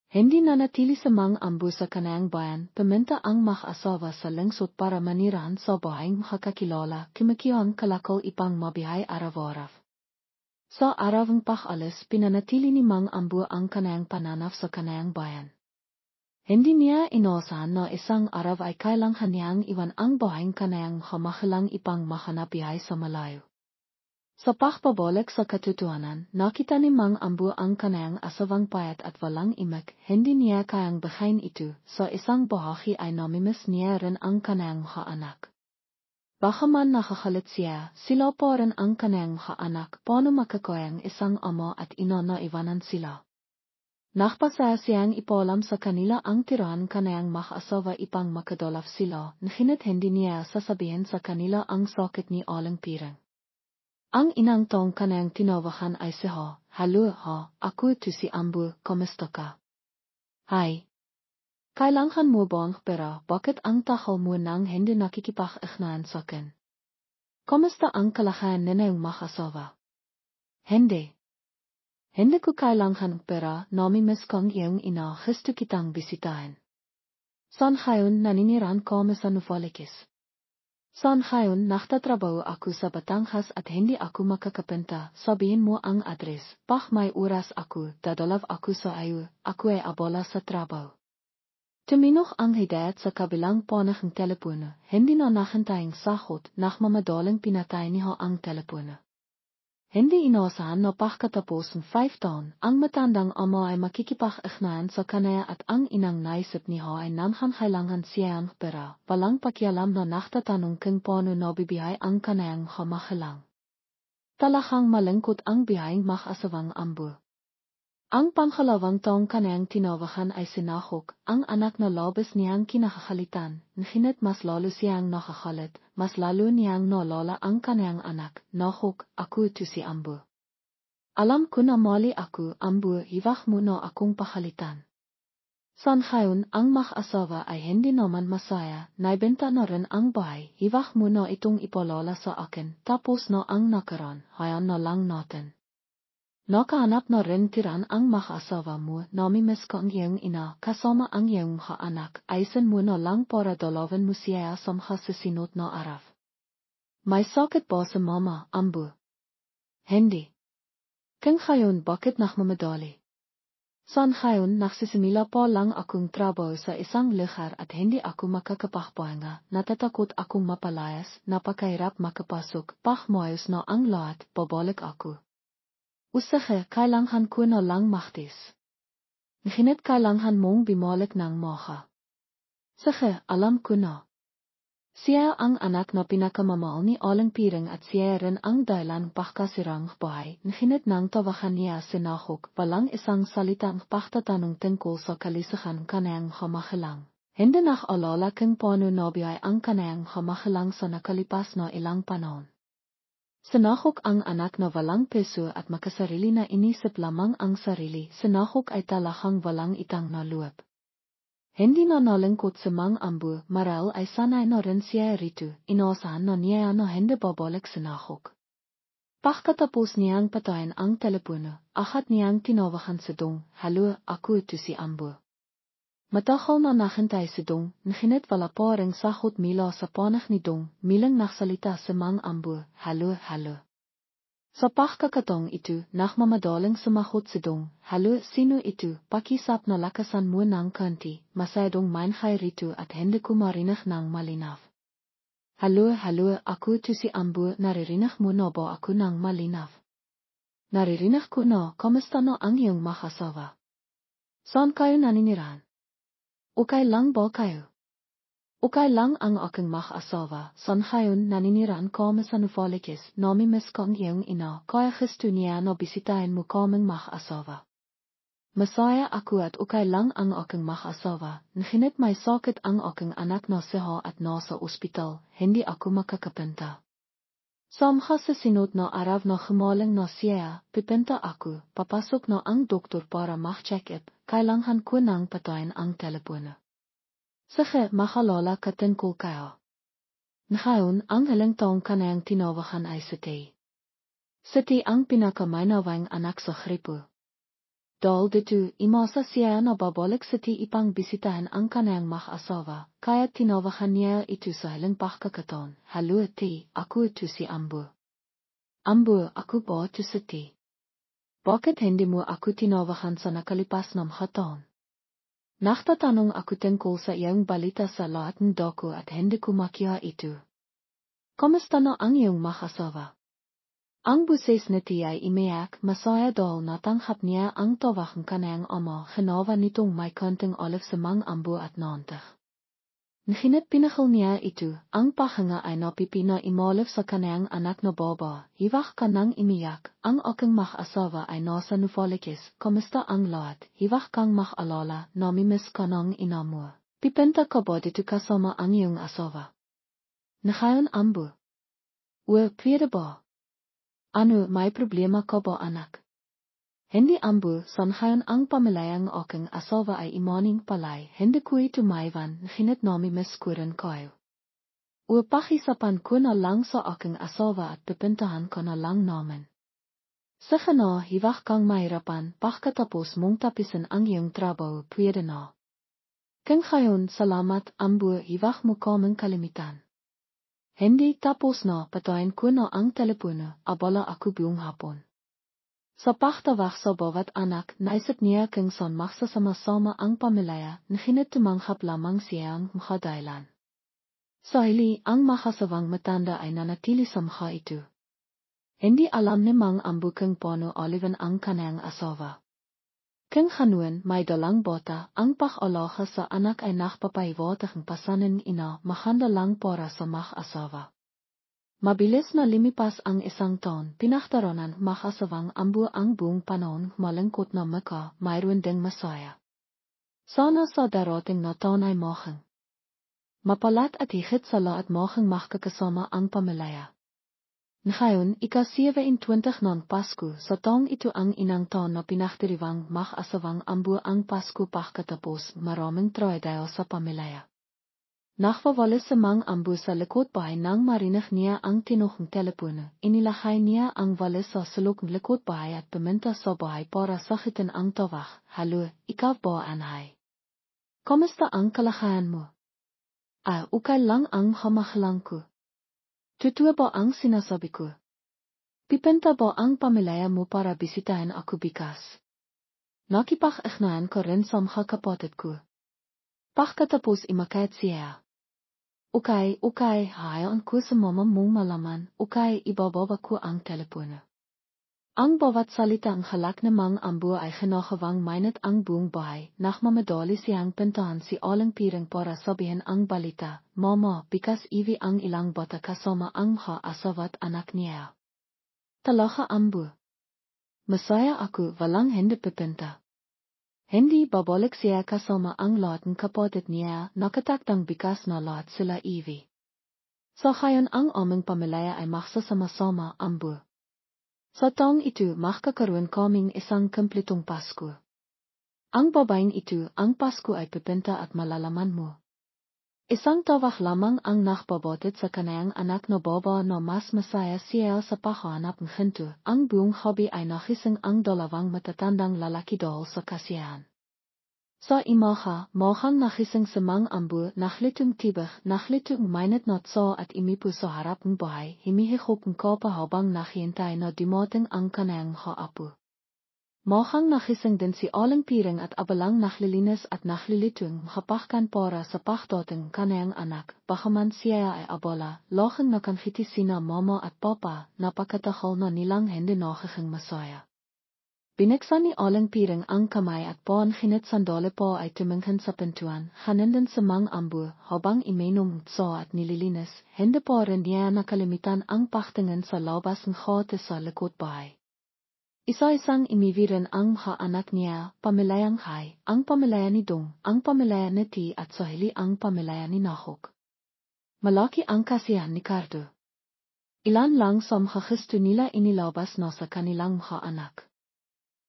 Hindi na natili sa Mang Ambu sa kanayang bayan, pumunta ang mag-asawa sa lungsod para manirahan sa bahayang makakilala, kumikiyang kalakaw ipang mabihay araw-araw. Sa araw ng pag-alis, pinanatili ni Mang Ambu ang kanayang pananaw sa kanayang bayan. Hindi niya inaasahan na isang araw ay kailangan niyang iwan ang bahayang kanayang kamahalang ipang makanabihay sa malayo. Sa pagpabalik sa katotohanan, nakita ni Mang Ambu ang kanayang asawang payat at walang imik, hindi niya kayang bighayin ito, sa isang bahagi ay namimiss niya rin ang kanayang mga anak. Baka man nakakalit siya, sila pa rin ang kanayang mga anak, paano makakayang isang ama at ina na iwanan sila. Nachpasa siang ipolam sa kanila ang tiran kanayang mag-asawa ipang makadolaf sila, nginit hindi niya sasabihin sa kanila ang sakit ni alang pirang. Ang inang tong kanayang tinawahan ay si Ho, halo Ho, ako ito si Ambu, kamusta ka? Hi. Kailangan mo bang pera, bakit ang tahaw mo nang hindi nakikipag-ugnayan sa akin? Kamusta ang kalagayan ninayong mag-asawa? Hindi. Hindi ko kailangan pera, namimiss kong iyong ina, gusto kitang bisitahin. Saan ngayon naniniran kami sa Novaliches? Saan ngayon nagtatrabaho ako sa Batangas at hindi ako makakapenta, sabihin mo ang address, pag may oras ako, dadalaw ako sa iyo, ako ay abala sa trabaho. Tuminog ang hidayat sa kabilang panahang telepono, hindi na nakantayang sagot, nagmamadaling pinatay niya ang telepono. Hindi inaasahan na pagkatapos ng 5 taon, ang matandang ama ay makikipag-ugnayan sa kanaya at ang inang naisip niya ay nangangailangan siya ang pera, walang pakialam na nagtatanong kung paano nabibihay ang kanayang kamakalang. Talagang malungkot ang bihayang mag-asawang Ambu. Ang pangkalawang taong kanayang tinawahan ay si Nahok, ang anak na labis niyang kinakakalitan, ngunit mas lalo siyang nakakalit, mas lalo niyang naalala ang kanayang anak, Nahok, ako ito si Ambu. Alam ko na mali ako, Ambu, hiwag mo na akong pakalitan. Sa ngayon, ang mag-asawa ay hindi naman masaya, naibenta na rin ang bahay, hiwag mo na itong ipalala sa akin, tapos na ang nakaraan, hayaan na lang natin. Nakahanap na rin tiran ang mag-asawa mo, namimiss ko ang iyong ina, kasama ang iyong mga anak, ayusin mo na lang para dalawin mo siya samha sa sinot na araw. May sakit ba sa mama, Ambu? Hindi. Kung ngayon bakit nagmamadali? Sa ngayon nagsisimula pa lang akong trabaho sa isang lugar at hindi ako makakapagpahinga, natatakot akong mapalayas, napakahirap makapasok, pagmayos na ang lahat, babalik ako. Usahe, kailangan ko na lang mahtis. Ngunit kailangan mong bumalik ng maha. Sige, alam ko na. Siya ang anak na pinakamamahal ni alang pirang at siya rin ang dahilan pagkasirang bahay. Ngunit nang tawahan niya si Nahok, walang isang salitang pagtatanong tungkol sa kalisahan kanayang kamakalang. Hindi nag-alala kung paano nabihay ang kanayang kamakalang sa nakalipas na ilang panahon. Sinahok ang anak na walang peso at makasarili na inisip lamang ang sarili, sinahok ay talahang walang itang naluwap. Hindi na nalungkot si Mang Ambu, maral ay sanay na rin siya rito, inaasahan na niya na hindi babalik sinahok. Pagkatapos niyang patayin ang telepono, ahat niyang tinawahan si Dong, halo, ako ito si Ambu. Matagal na naghintay si Dong, ngunit wala pa ring sagot mula sa panah ni Dong, milang nagsalita si Mang Ambu, halo, halo. Sa pagkakataong ito, nagmamadaling sumagot si Dong, halo, sino ito, pakisap na lakasan mo ng kanti, masyadong mainhay rito at hindi ko marinig ng malinaw. Halo, halo, ako ito si Ambu, naririnig mo na ba ako ng malinaw? Naririnig ko na, kamusta na ang iyong mag-asawa? Saan kayo naniniran? Okay lang ba kayo? Okay lang ang aking mag-asawa, sa ngayon naniniran kami sa Novaliches, namimiss ko ang iyong ina, kaya gusto niya na bisitahin mo kaming mag-asawa. Masaya ako at okay lang ang aking mag-asawa, ngunit may sakit ang aking anak na siya at nasa ospital, hindi ako makakapenta. Samha sa sinod na araw na humaling na siya, pipenta ako, papasok na ang doktor para mag-check-up, kailangan ko nang patayin ang telepono. Sige, mahalala ka tungkol kayo. Ngayon, ang ilang taong kanayang tinawahan ay Siti. Siti ang pinakamainawang anak sa gripo. Dahil dito, imasa siya na babalik Siti ipang bisitahin ang kanayang mag-asawa, kaya tinawahan niya ito sa ilang pagkakataon. Halo Ti, ako ito si Ambu. Ambu, ako ba ito Siti? Bakit hindi mo ako tinawahan sa nakalipas na mga taon? Nagtatanong ako tungkol sa iyong balita sa lahat ng dako at hindi ko makiha ito. Kamusta na ang iyong mag-asawa? Ang buses na ay imayak, masaya dahil natanghap niya ang tawahang kanayang ama, ginawa nitong may konting olive sa Mang Ambu at nantag. Nginit pinagel niya itu, ang pahinga ay napipina imalif sa kanyang anak na baba, hiwag ka nang imiyak, ang aking mag-asawa ay nasa nufalikis, kamusta ang lahat, hiwag kang mag-alala, namimiss ka ng ina mo. Pipinta ka ba dito kasama ang iyong asawa? Ngayon ambu. Pwede ba? Ano, may problema ka ba anak? Hindi ambu, sanhayon ang pamilayang aking asawa ay imaning palay, hindi ko ito maiwan, nginit namimiss ko rin kayo. Pakisapan ko na lang sa aking asawa at pipintahan ko na lang namin. Sige na, hiwag kang mahirapan, pagkatapos mong tapisin ang iyong trabaho, pwede na. Kung ngayon, salamat, ambu, hiwag mo kaming kalimitan. Hindi tapos na, patayin ko na ang telepono, abala ako buong hapon. Sa pachtawag sa bawat anak, naisip niya kung saan magsasama-sama ang pamilya, nginit tumanghap lamang siya ang makadailan. Sa huli, ang makasawang matanda ay nanatili sa mukha ito. Hindi alam ni Mang Ambu kung paano aliwan ang kanyang asawa. Kung hanuan may dalang bota, ang pag-alaga sa anak ay nakpapaiwatig ang pasanin ina, mahanda lang para sa mag-asawa. Mabilis na limipas ang isang taon, pinagtaranan mag-asawang Ambu ang buong panahon, malungkot na maka, mayroon ding masaya. Sana sa darating na taon ay maging mapalat at higit sa lahat maging magkakasama ang pamilya. Ngayon, ika-27 ng Pasko, sa taong ito ang inang taon na pinagdiriwang mag-asawang Ambu ang Pasko pagkatapos maraming tragedya sa pamilya. Nakwawalis sa Mang Ambu sa likod bahay nang marinig niya ang tinuhong telepono, inilagay niya ang walis sa sulok ng likod bahay at pumunta sa bahay para sakitin ang tawag. Halo, ikaw ba anay? Kamusta ang kalagayan mo? Okay lang ang hamahalang ko. Totoo ba ang sinasabi ko? Pipinta ba ang pamilya mo para bisitahin ako bikas? Nakipag-ugnayan ko rin sa mga kapatid ko. Pagkatapos imakait siya. Okay, hayaan ko sa mama mong malaman, ibababa ko ang telepono. Ang bawat salita ang halak na Mang Ambu ay kinakawang mainit ang buong bahay, nakmamadali siyang pintahan si Aling Piring para sabihin ang balita, Mama, bikas iwi ang ilang bata kasama ang mga asawa at anak niya. Talaga Ambu. Masaya ako, walang hindi pipinta. Hindi babalik siya kasama ang lahat ng kapatid niya, nakatakdang bikas na lahat sila iwi. Sa ngayon ang aming pamilya ay magsasama-sama, Ambu. Sa taong ito magkakaroon kaming isang kumpletong Pasko. Ang babaeng ito, ang Pasko ay pipinta at malalaman mo. Isang tawag lamang ang nakpabatid sa kanayang anak na baba na mas masaya siya sa paghahanap ng hinto. Ang buong hobby ay nakising ang dalawang matatandang lalaki dahil sa kasiyahan. Sa imaha, mahang nakising sa Mang Ambu, naglitong tibig, naglitong mainit na tsa at imipo sa harap ng bahay, himihikop ng kapa habang naghihintay na dumating ang kanayang haapo. Mahang nakising din si Aling Piring at abalang naglilinis at naglilitong makapahkan para sa pagdating kanayang anak, bagaman siya ay abala, lachang nakangiti sina mama at papa, napakatagal na nilang hindi nakiking masaya. Binuksan ni Aling Piring ang kamay at paan nginit sandali pa ay tumingin sa pintuan, hanindan sa Mang Ambu, habang iminom ng tsa at nililinis, hindi pa rin niya nakalimitan ang pagtingin sa labas ng hate sa likod bahay. Isa-isang imivirin ang mga anak niya, pamilayang Hay, ang pamilya ni Dong, ang pamilya ni Ti at sa hili ang pamilya ni Nahok. Malaki ang kasiyahan ni Cardo. Ilan lang sa mga gusto nila inilabas na sa kanilang mga anak.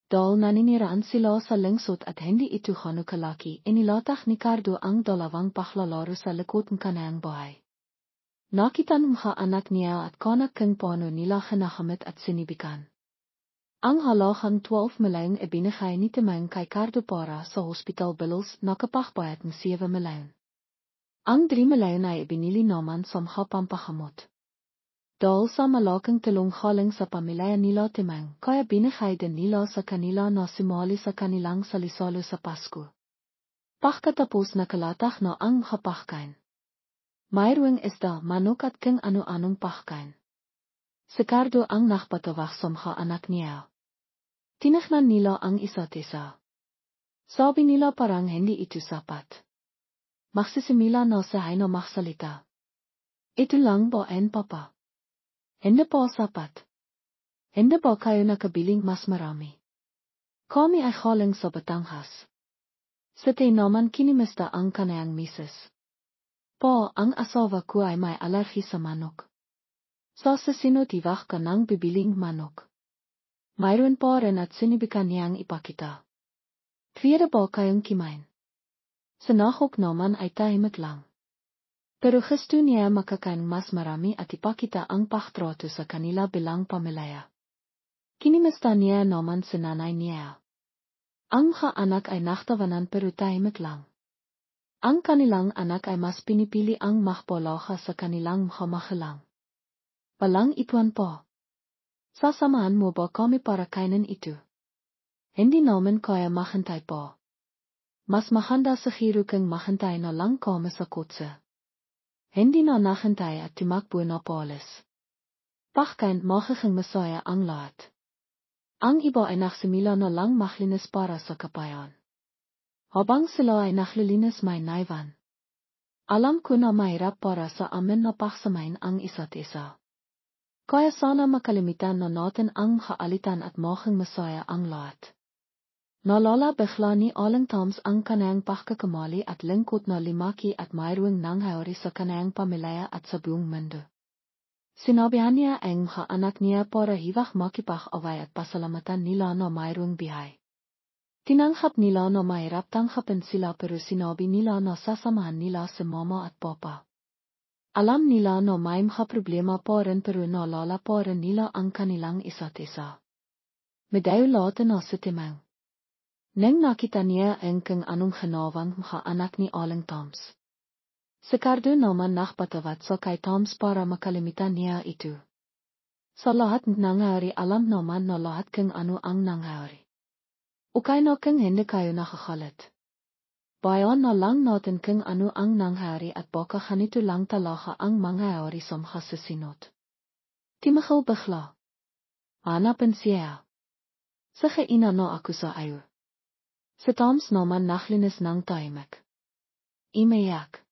Dahil naniniraan sila sa lengsot at hindi ito gano kalaki, inilatag ni Cardo ang dalawang paklalaro sa likod ng kanayang bahay. Nakita ng mga anak niya at kanak kung paano nila hinahamit at sinibikan. Ang halagang 12 milyon ibinigay ni Timang kay Cardo para sa hospital bills, nakapagbayad ng 7 milyon. Ang 3 milyon ay ibinili naman sa mga pampagamot. Dahil sa malaking tulong sa pamilya nila Timang, kaya binigay din nila sa kanila na sumali sa kanilang salisalo sa Pasko. Pagkatapos nakalatag na ang mga pagkain. Mayroong isda, manok at kung ano-anong pagkain. Si Cardo ang nakpatawag sa mga anak niya. Tinignan nila ang isa't isa. Sabi nila parang hindi ito sapat. Magsisimula na sa hay na magsalita. Ito lang ba en papa? Hindi pa sapat. Hindi ba kayo nakabiling mas marami? Kami ay galing sa Batangas. Sa naman kinimista ang kanayang misis. Pa, ang asawa ko ay may alergi sa manok. Sa sinutiwak ka ng bibiling manok. Mayroon pa rin at sinibikan niyang ipakita. Tweede ba kayong kimain? Sa nahok naman ay tahimik lang. Pero gusto niya makakain mas marami at ipakita ang pagtrato sa kanila bilang pamilya. Kinimista niya naman sa nanay niya. Ang mga anak ay naktawanan pero tahimik lang. Ang kanilang anak ay mas pinipili ang makpalaga sa kanilang mga magelang. Palang ituan po. Sasamahan mo ba kami para kainin ito? Hindi naman kaya maghintay po. Mas maganda siguro kung maghintay na lang kami sa kotse. Hindi na naghintay at tumakbo na Paulus. Pagkain magiging masaya ang lahat. Ang iba ay nagsimula na lang maglinis para sa kapayan. Habang sila ay naglilinis may naiwan. Alam ko na mahirap para sa amin na pagsamahin ang isa't isa. Kaya sana makalimutan na natin ang kaalitan at maging masaya ang lahat. Nalala bigla ni Aling Toms ang kanayang pagkakamali at lingkod na limaki at mayroong nangyari sa kanayang pamilya at sa buong mundo. Sinabihan niya ang mga anak niya para hiwag makipag-away at pasalamatan nila na mayroong bihay. Tinanggap nila na mahirap tanggapin sila pero sinabi nila na sasamahan nila si mama at papa. Alam nila na may mga problema pa rin pero naalala pa rin nila ang kanilang isa't isa. Medayo lahat na sa timang. Nang nakita niya ang kung anong ginawang mga anak ni Aling Toms. Si Cardo naman nakpatawad sa kay Toms para makalimutan niya ito. Sa lahat ng nangyari alam naman na lahat kung ano ang nangyari. Ukay na kung hindi kayo nakakalat. Bayan na lang natin kung ano ang nangyari at baka ganito lang talaga ang mangyayari sa mga susunod. Timahal bigla. Hanapin siya. Sige ina na ako sa iyo. Si Toms naman naglinis ng tahimik. Imayak.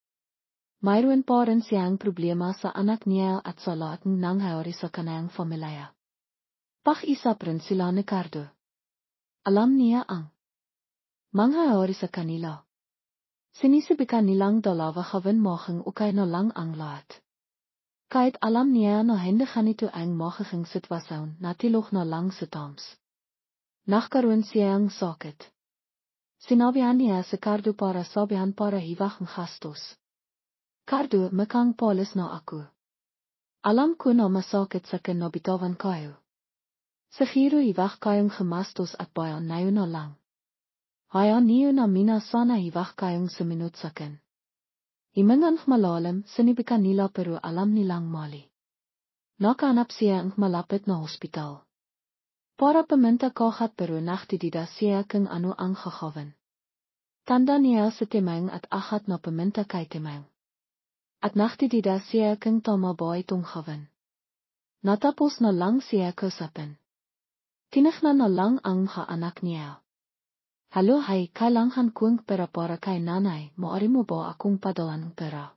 Mayroon pa rin siyang problema sa anak niya at sa lahat ng nangyayari sa kanayang pamilya. Pag-isap rin sila ni Cardo. Alam niya ang mangyayari sa kanila. Sinisibikan nilang dalawa gawin maging ukay na lang ang lahat. Kahit alam niya na hindi ganito ang magiging sitwasyon, natilog na lang si Toms. Nagkaroon siyang sakit. Sinabihan niya si Cardo para sabihan para hiwag ang gastos. Cardo, makang Paulus na ako. Alam ko na masakit sa kinabitawan kayo. Siguro hiwag kayong gemastos at bayan na yun na lang. Hayaan niyo na mina sana hiwag kayong sumunod sa akin. Imangang malalim, sinibikan nila pero alam nilang mali. Nakahanap siya ang malapit na hospital. Para paminta kahat pero naktidida siya kung ano ang gagawin. Tanda niya sa timang at ahat na paminta kay timang. At naktidida siya kung tama ba itong gawin. Natapos na lang siya kausapin. Tinignan na lang ang mga anak niya. Halo hay, kailangan kong pera para kay nanay, maaari mo ba akong padalan ng pera?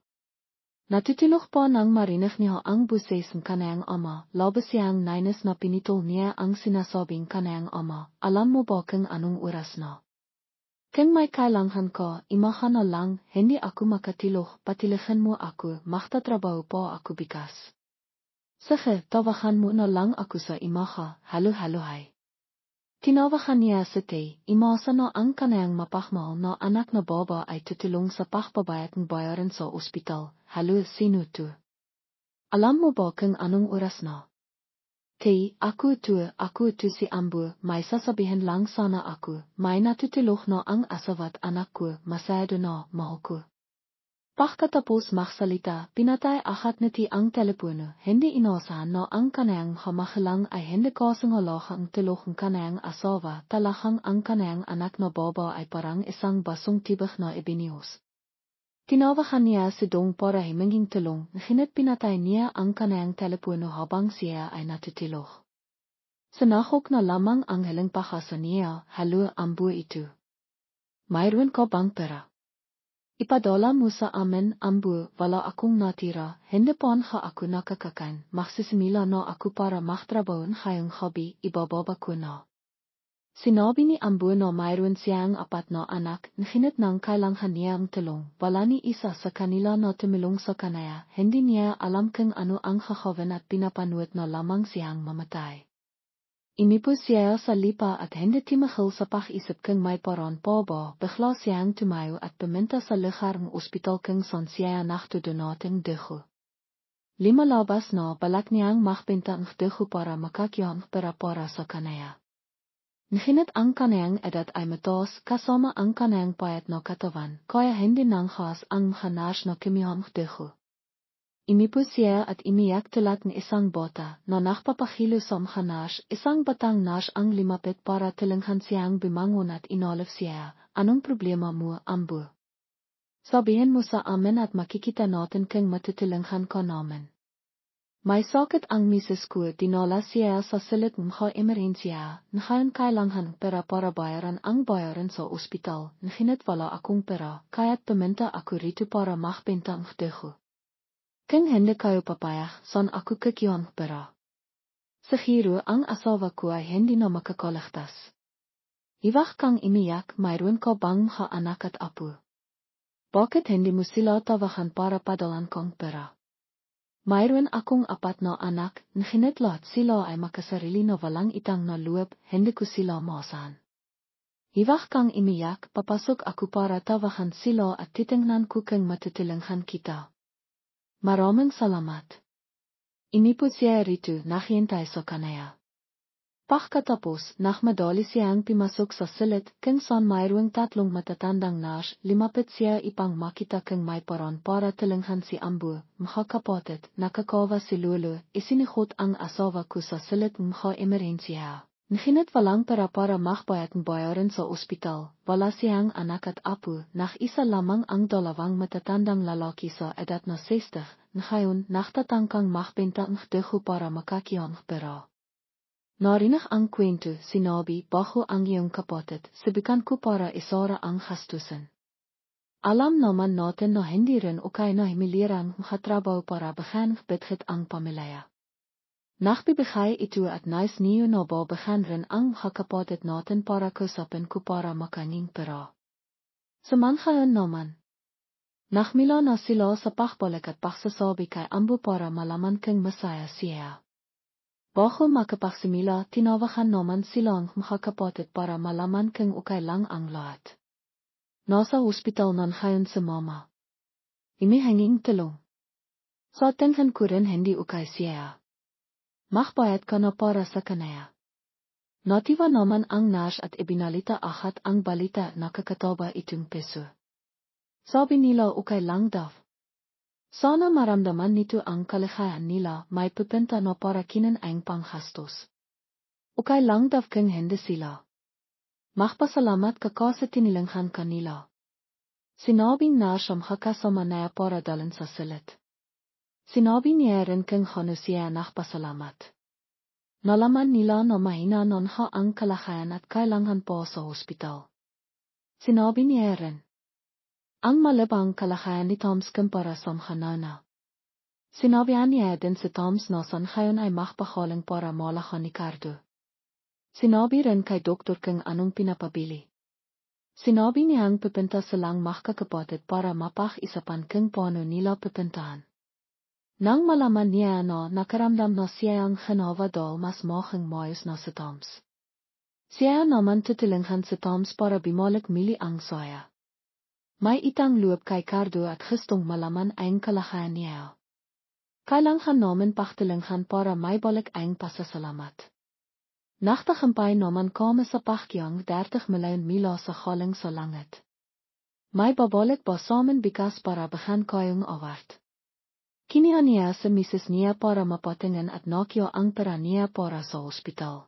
Natutulog pa nang marinig niya ang buses ng kanayang ama, labas siyang nainis na pinitol niya ang sinasabing kanayang ama, alam mo ba kung anong oras na? Kung may kailangan ka, imahan na lang, hindi ako makatilog, patilihan mo ako, magtatrabaho pa ako bikas. Sige, tawagan mo na lang ako sa imaha, halo hay. Tinawagan niya si Tay, imasa na ang kanayang mapagmahal na anak na baba ay tutulong sa pagbabayad ng bayaran sa ospital, halo sino to? Alam mo ba kung anong oras na? Tay, ako to si Ambu, may sasabihin lang sana ako, may natutulog na ang asawat anak ko, masayado na, mahal ko. Pagkatapos magsalita, pinatay ahat niti ang telepono, hindi inasahan na ang kanayang hamahalang ay hindi kasangalagang tulog ang kanayang asawa, talakang ang kanayang anak na baba ay parang isang basong tibak na ibinius. Tinawagan niya si Dong para himinging tulong, ngunit pinatay niya ang kanayang telepono habang siya ay natutulog. Sanahok na lamang ang hiling pakasa niya, halo Ambu ito. Mayroon ka bang pera? Ipadala Musa amen ambu wala akong natira, hendepan ga aku nakakakan, magsisimila na aku para magtrabaho ngayong gabi, ibababa ko na. Sinabi ni ambu na mayroon siyang apat na anak, nahinat ng kailangan niya ang tulong, wala ni isa sa kanila na tumulong sa kanaya, hindi niya alam kung ano ang kakawan at pinapanood na lamang siyang mamatay. Imipo siya sa lipa at hindi timahal sa pag-isip kung may paraan pa ba, bigla siyang tumayo at pumunta sa lugar ng ospital kung saan siya naktudunating dugo. Lumalabas na balak niyang magbenta ang dugo para makakiyang para sa kanaya. Nahinat ang kanayang edad ay mataas kasama ang kanayang payat na katawan, kaya hindi nang khas ang makanas na kumiyang dugo. Imipo siya at imiyak tulad ng isang bota na nakpapahilo sa makanas, isang batang nas ang limapit para tulungan siyang bimangon at inolaf siya, anong problema mo, ambu? Sabihin mo sa amin at makikita natin kung matutulungan ka namin. May sakit ang misis ko, dinala siya sa silid mga emerensya, ngayon kailangan pera para bayaran ang bayaran sa ospital, nahinat wala akong pera, kaya't pumunta ako rito para magbenta ang dugo. Kung hindi kayo papayag, saan ako kikiyang pera? Siguro ang asawa ko ay hindi na makakaligtas. Iwag kang imiyak, mayroon ka bang mga anak at apo? Bakit hindi mo sila tawagan para padalan kang pera? Mayroon akong apat na anak, nahinat lahat sila ay makasarili na walang itang na loob, hindi ko sila maasahan. Iwag kang imiyak, papasok ako para tawagan sila at titingnan ko kung matutulungan kita. Maraming salamat. Imipo siya rito, naghihintay sa kanaya. Pagkatapos, madali siyang pimasok sa silid, kung saan mayroong tatlong matatandang nas, limapit siya ipang makita kung may paraan para tulungan si ambu, mga kapatid, nakakawa si lolo, isinihot ang asawa ko sa silid mga emerensya. Nahinat walang pera para magbayad ng bayaran sa ospital, wala siyang anak at apo, isa lamang ang dalawang matatandang lalaki sa edad na 60, ngayon nagtatangkang magbenta ng dugo para makakiyang pera. Narinig ang kwento, sinabi bago ang iyong kapatid, subukan ko para isara ang gastusin. Alam naman natin na hindi rin okay na himilirang makatrabaho para begin ang pamilya. Nagbibigay ito at nais niyo na babagyan rin ang kapatid natin para kusapin ko para makaning pera. Samantayon naman, nakmila na sila sa pagbalik at pagsasabi kay ambu para malaman kung masaya siya. Bago makapagsimula, tinawagan naman silang mga kapatid para malaman kung okay lang ang lahat. Nasa ospital na ngayon si mama. Imihanging tulong. Sa tingin ko rin hindi okay siya. Magbayad ka na para sa kanaya. Natiwa naman ang nas at ibinalita agad ang balita na kakataba itong peso. Sabi nila okay lang daw. Sana maramdaman nito ang kaligayahan nila, may pupunta na para kinin ang panggastos. Okay lang daw kung hindi sila. Magpasalamat ka kasi tinilanghan kanila. Sinabing na siyam kasama niya para dalhin sa silid. Sinabi niya rin kung ano siya nagpasalamat. Nalaman nila na mahina na ang kalagayan at kailangan pa sa ospital. Sinabi niya rin ang malabang kalagayan ni Toms kumpara sa kanana. Sinabihan niya din si Toms na saan ngayon ay magpahaling para malahan ni Cardo. Sinabi rin kay doktor kung anong pinapabili. Sinabi niyang pupunta silang magkakapatid para mapag-isapan kung paano nila pupuntahan. Nang malaman niya na nakaramdam na siya ang hanawa daw mas mukhang maayos na si Toms. Siya naman tutulungan si Toms para bumalik muli ang saya. May itang loob kay Cardo at gustong malaman ang kalagayan niya. Kailangan namin pagtulungan para may balik ang pasasalamat. Nagtagumpay naman kami sa pagyang 30 milyon mila sa galing sa langit. May babalik ba sa amin bigas para bahan kayong award. Kiniha niya sa misis niya para mapatingin at nakyo ang pera niya para sa ospital.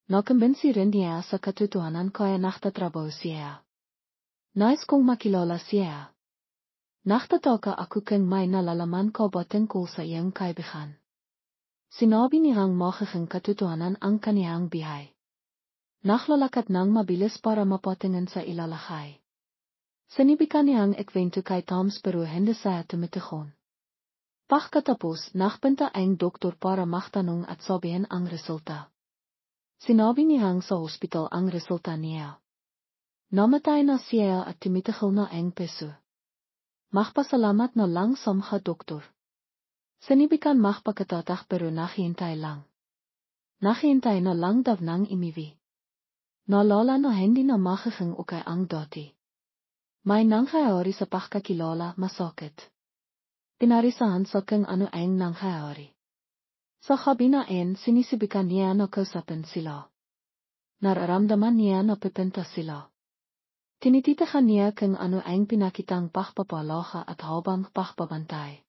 Nakumbinsi rin niya sa katotohanan kaya nagtatrabaho siya. Nais kong makilala siya. Nagtataka ako kung may nalalaman ka ba tungkol sa iyong kaibigan. Sinabi niyang magiging katotohanan ang kaniyang bihay. Naglalakat ng mabilis para mapatingin sa ilalakay. Sinibikaniang ekwentu kay Toms Peru hende saya tumitigon. Pagkatapos, nagbenta ang doktor para magtanong at sabihin ang resulta. Sinabi niyang sa hospital ang resulta niya. Namatay na siya at tumitigil na ang puso. Magpasalamat na lang sa mga doktor. Sinibikan magpakatatag pero naghihintay lang. Naghihintay na lang daw ng imiwi. Naalala na hindi na magiging okay ang dati. May nangyayari sa pagkakilala masakit. Pinarisahan sa kung ano ang nangyayari. Sa kabinaan sinisibikan niya na kausapin sila. Nararamdaman niya na pipinta sila. Tinititahan niya kung ano ang pinakitang pagpapalaga at habang pagpabantay.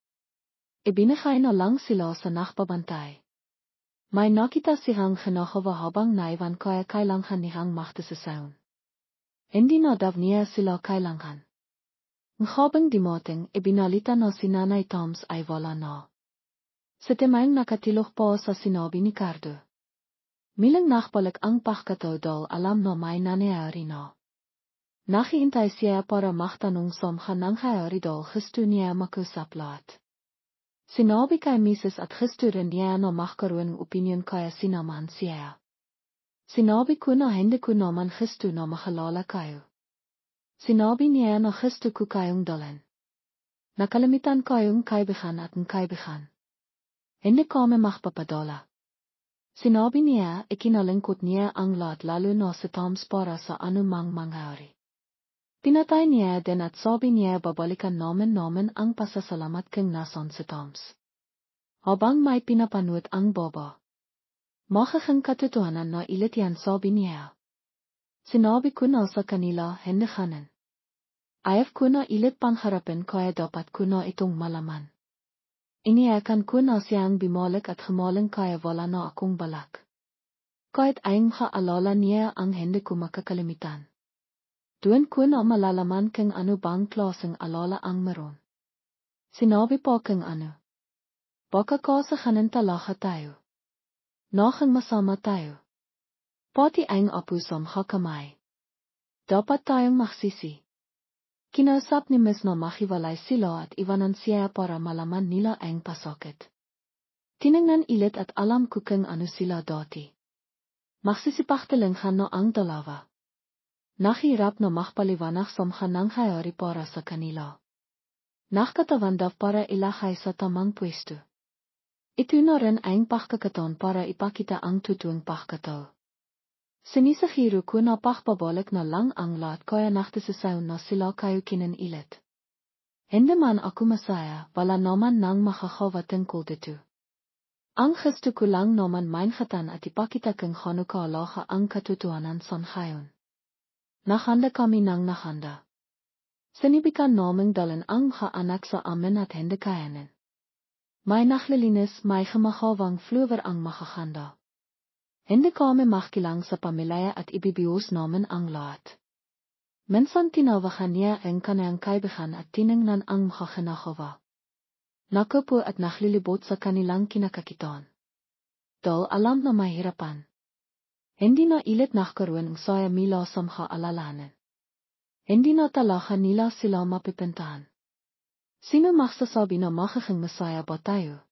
Ibinigay na lang sila sa nakpabantay. May nakita siyang ginagawa habang naiwan kaya kailangan niyang magtasasaun. Hindi na daw niya sila kailangan. Habang dimating, ibinalita na si Nanay Toms ay wala na. Sa timang nakatilok pa sa sinabi ni Cardo. Milang nakbalik ang pagkataw dahil alam na may nangyayari na. Naghihintay siya para magtanong sa mga nangyayari dahil gusto niya makusap lahat. Sinabi kay Mrs. at gusto rin niya na magkaroon ng opinion kaya sinaman siya. Sinabi ko na hindi ko naman gusto na makalala kayo. Sinabi niya na gusto ko kayong dalhin. Nakalimitan kayong kaibigan at ng kaibigan. Hindi kami magpapadala. Sinabi niya, ikinalingkot niya ang lahat lalo na sa Toms para sa anumang mangyari. Pinatay niya din at sabi niya babalikan namin ang pasasalamat kung nasan si Toms. Habang may pinapanood ang baba. Magiging katotohanan na ilit yan sabi niya. Sinabi ko na sa kanila hindi kanan. Ayaw ko na ilit pangharapin kaya dapat ko na itong malaman. Iniyakan ko na siyang bimalik at humaling kaya wala na akong balak. Kahit ang maalala niya ang hindi ko makakalimitan. Doon ko na malalaman kung ano bang klaseng alala ang meron. Sinabi pa kung ano. Baka kasahanin talaga tayo. Nakang masama tayo. Pati ang apo sa mga kamay. Dapat tayong magsisi. Kinausap ni Miss na mahiwalay sila at iwanan siya para malaman nila ang pasakit. Tiningnan ilit at alam ko kung ano sila dati. Magsisipagtalinghan na ang dalawa. Nahirap na magpaliwanag sa mga nangyayari para sa kanila. Nakatawan daw para ilagay sa tamang pwesto. Ito na rin ang pagkakataon para ipakita ang totoong pagkatao. Sinisahiro ko na pagpabalik na lang ang lahat kaya nagtasasaw na sila kayo kinanilit. Hindi man ako masaya, wala naman nang makakawa tungkol dito. Ang gusto ko lang naman maingatan at ipakita kung ano kaalaga ang katotohanan sa ngayon. Nahanda kami ng nahanda. Sinibikan naming dalhin ang mga anak sa amin at hindi kayanin. May naglilinis, may gumagawang vloer ang makahanda. Hindi kami makilang sa pamilya at ibibiyos namin ang lahat. Minsan tinawagan niya ang kanyang kaibigan at tiningnan ang mga ginagawa. Nakupo at naglilibot sa kanilang kinakakitaan. Dahil alam na mahirapan. Hindi na ilit nagkaroon ng saya mila sa mga alalahanin. Hindi na talaga nila sila mapipintahan. Sino magsasabi na magiging masaya ba tayo?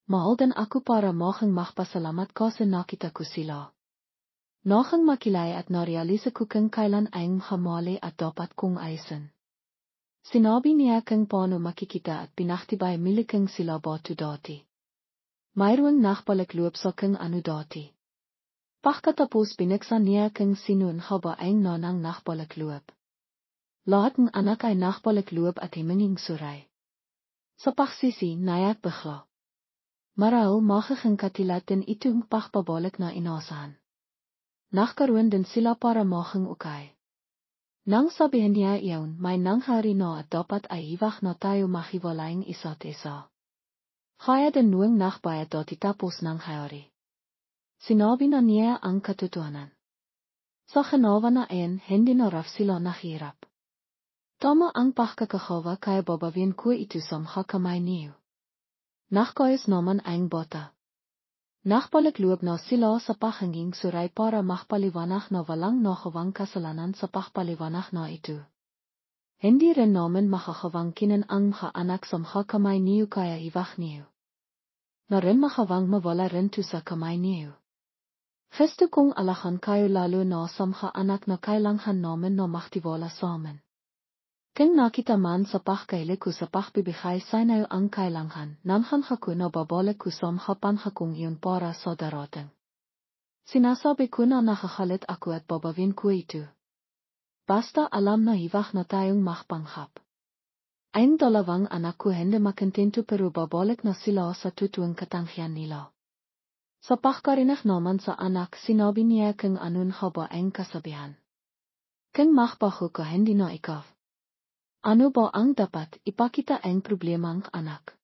Mahal din ako para maging magpasalamat kasi nakita ko sila. Nakang makilay at narealisa ko kung kailan ang hamali at dapat kong ayusin. Sinabi niya kung paano makikita at pinaktibay milikang sila bato dati. Mayroong nakbalikloob sa kung ano dati. Pagkatapos binuksan niya kung sino haba ang nanang nakbalikloob. Lahat ng anak ay nakbalikloob at himinging suray. Sa pagsisi, nayak bigla. Marahil magiging katilatin itong pagpabalik na inasahan. Nagkaroon din sila para maging ukay. Nang sabihin niya iyon, may nangyari na at dapat ay iwak na tayo mahiwalaing isa't isa. Kaya din nuwang nakbayad dati tapos nangyari. Sinabi na niya ang katotohanan. Sa ginawa na iyon, hindi na raw sila nahirap. Tama ang pagkakagawa kaya babawin ko ito sa mga kamay niyo. Nakayos naman ang bata. Nakbalikloob na sila sa pahanging suray para magpaliwanag na walang nakawang kasalanan sa pagpaliwanag na ito. Hindi rin naman makakawangkinan ang mga anak sa mga kamay niyo kaya iwag niyo. Na rin makawang mawala rin to sa kamay niyo. Gusto kong alahan kayo lalo na sa mga anak na kailangan namin na maktiwala sa amin. Kung nakita man sa pagkaili ko sa pagbibigay sa inyo ang kailangan, namhan ako na babalik ko sa mga panhakong iyon para sa darating. Sinasabi ko na nakakalit ako at babawin ko ito. Basta alam na iwag na tayong makpanghap. Ang dalawang anak ko hindi makontento pero babalik na sila sa tutuang katanghian nila. Sa pagkarinig naman sa anak, sinabi niya kung anong haba ang kasabihan. Kung makbaho ka hindi na ikaw. Ano ba ang dapat ipakita ang problema ng anak?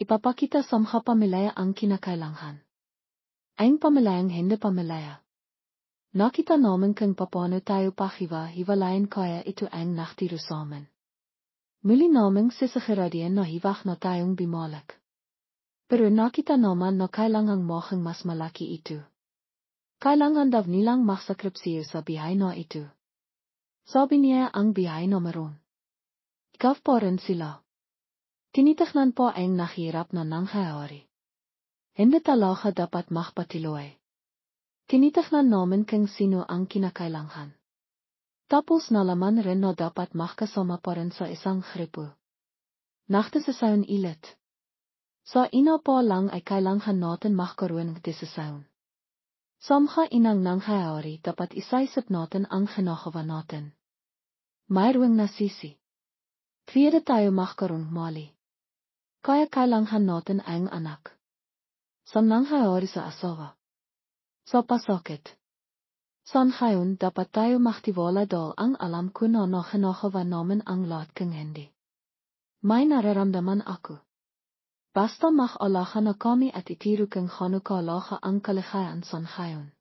Ipapakita sa mga pamilya ang kinakailangan. Ang pamilyang hindi pamilya. Nakita namin kung paano tayo hiwalayan kaya ito ang nachtiro sa amin. Muli naming sisiguraduhin na hiwag na tayong bimalik. Pero nakita naman na kailangang mohang mas malaki ito. Kailangan daw nilang maksakripsiyo sa bihay na ito. Sabi niya ang bihay na meron. Ikaw pa rin sila. Tinitignan po ang nahirap na nangyayari. Hindi talaga dapat makpatiloy. Tinitignan namin kung sino ang kinakailangan. Tapos nalaman rin na dapat makasama pa rin sa isang gripo. Nachdesisyon ilit. Sa ina pa lang ay kailangan natin magkaroon ng desisyon. Sa mga inang nangyayari dapat isaisip natin ang ginagawa natin. Mayroong nasisi. Tweede tayo magkaroon mali. Kaya kailangan natin ang anak. Sa nangyayari sa asawa. Sa pasakit. Sa ngayon dapat tayo maktiwala dahil ang alam ko na ginagawa namin ang lahat kung hindi. May nararamdaman ako. Basta mag-alaga na kami at itiro kung gaano kaalaga ang kaligayahan sa ngayon.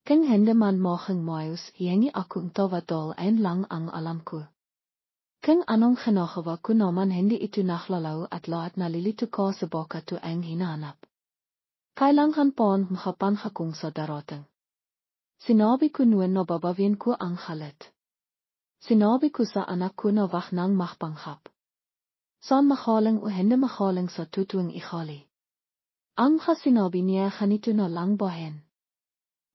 Kung hindi man maging maayos, hihingi ako ng tawad dahil ayun lang ang alam ko. Kung anong ginagawa ko naman hindi ito naglalaw at lahat nalilito ka sa baka to ang hinahanap. Kailangan pa ang mga panhakong sa darating. Sinabi ko noon na babawin ko ang halit. Sinabi ko sa anak ko na wag nang makpanghap. Saan makaling o hindi makaling sa tutuang ikali. Ang sinabi niya ganito na lang bahin.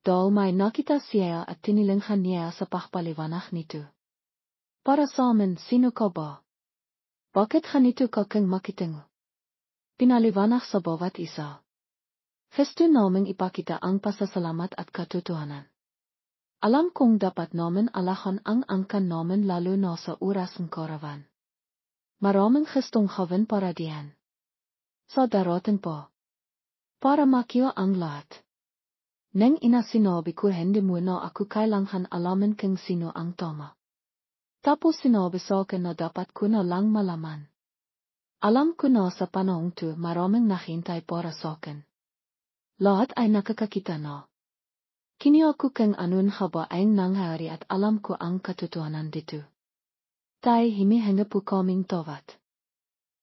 Dahil may nakita siya at tinilinghan niya sa pagpaliwanag nito. Para sa amin, sino ka ba? Bakit ganito ka kang makitingo? Pinaliwanag sa bawat isa. Gusto naming ipakita ang pasasalamat at katotohanan. Alam kong dapat namin alahan ang angkan namin lalo na sa oras ng karawan. Maraming gustong gawin para diyan. Sa darating pa. Para makiwa ang lahat. Nang sinabi ko hindi muna ako kailangan alamin kung sino ang tama. Tapos sinabi sa akin na dapat ko na lang malaman. Alam ko na sa panahong to maraming naghintay para sa akin. Lahat ay nakakakita na. Kiniya ko kung anong haba ang nangyari at alam ko ang katotohanan dito. Tay himihinga po kaming tawad.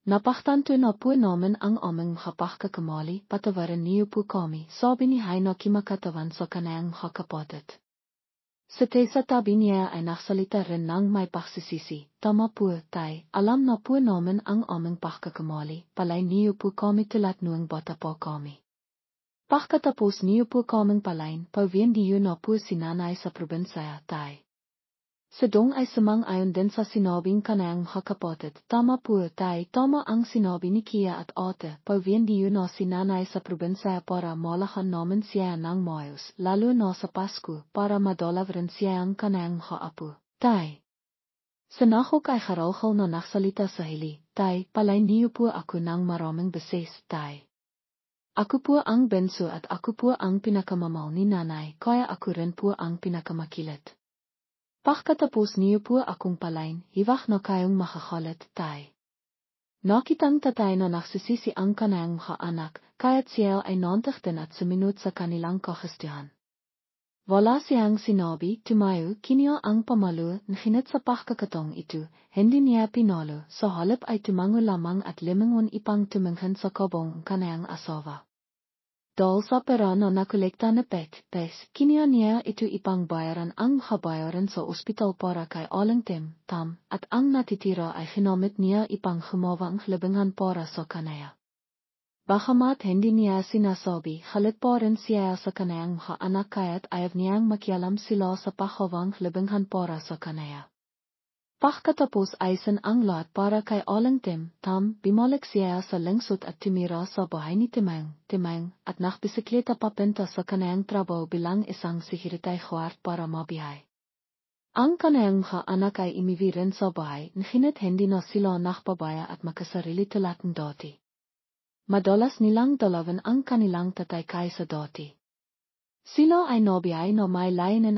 Napaktanto na po namin ang aming mga pagkakamali, patawarin niyo po kami, sabi ni Hay na kimakatawan sa kanayang mga kapatid. Sa tabi niya ay nagsalita rin ng may pagsisisi, tama po, tay, alam na po namin ang aming pagkakamali, palay niyo po kami tulad noong bata po kami. Pagkatapos niyo po kaming palain, pawin niyo na po si nanay sa probinsya, tay. Sa dong ay sumang-ayon din sa sinabing kanayang mga kapatid, tama po, tay, tama ang sinabi ni Kia at ate, pawin niyo na si nanay sa probinsya para malahan namin siya ng maayos, lalo na sa Pasko, para madalaw rin siya ang kanayang mga apo, tay. Sa nakok ay harauhal na nagsalita sa hili, tay, palay niyo po ako ng maraming beses, tay. Ako po ang benso at ako po ang pinakamamaw ni nanay, kaya ako rin po ang pinakamakilit. Pagkatapos niyo po akong palain, hiwag na kayong makakalit, tay. Nakitang tatay na nagsisisi ang kanayang mga anak, kaya't siya ay nantig din at suminod sa kanilang kagustuhan. Wala siyang sinabi, tumayo, kiniya ang pamalo, nahinat sa pagkakataong ito, hindi niya pinalo, sa halip ay tumango lamang at limangon ipang tumingin sa kabong kanayang asawa. Dal sa pera no na kolekta na pes, kinia nia itu ipang bayaran ang bayaran sa ospital para kay aling tam, at ang natitira ay ginamit niya ipang humawang libingan para sa kanaya. Bagamat hindi niya sinasabi, halit pa rin siya sa kanayang mga anak kaya't ayaw niyang makialam sila sa pahawang libingan para sa kanaya. Pagkatapos aysan ang lahat para kay aling tam, bumalik siya sa lengsut at tumira sa bahay ni Timang, at nakbisikleta papunta sa kanayang trabaho bilang isang sehiritay huwart para mabihay. Ang kanayang mga anak ay imivirin sa bahay, ngunit hindi na sila nakpabaya at makasarili tulad ng dati. Madalas nilang dalawan ang kanilang tatay kaysa dati. Sila ay nabihay na may layanan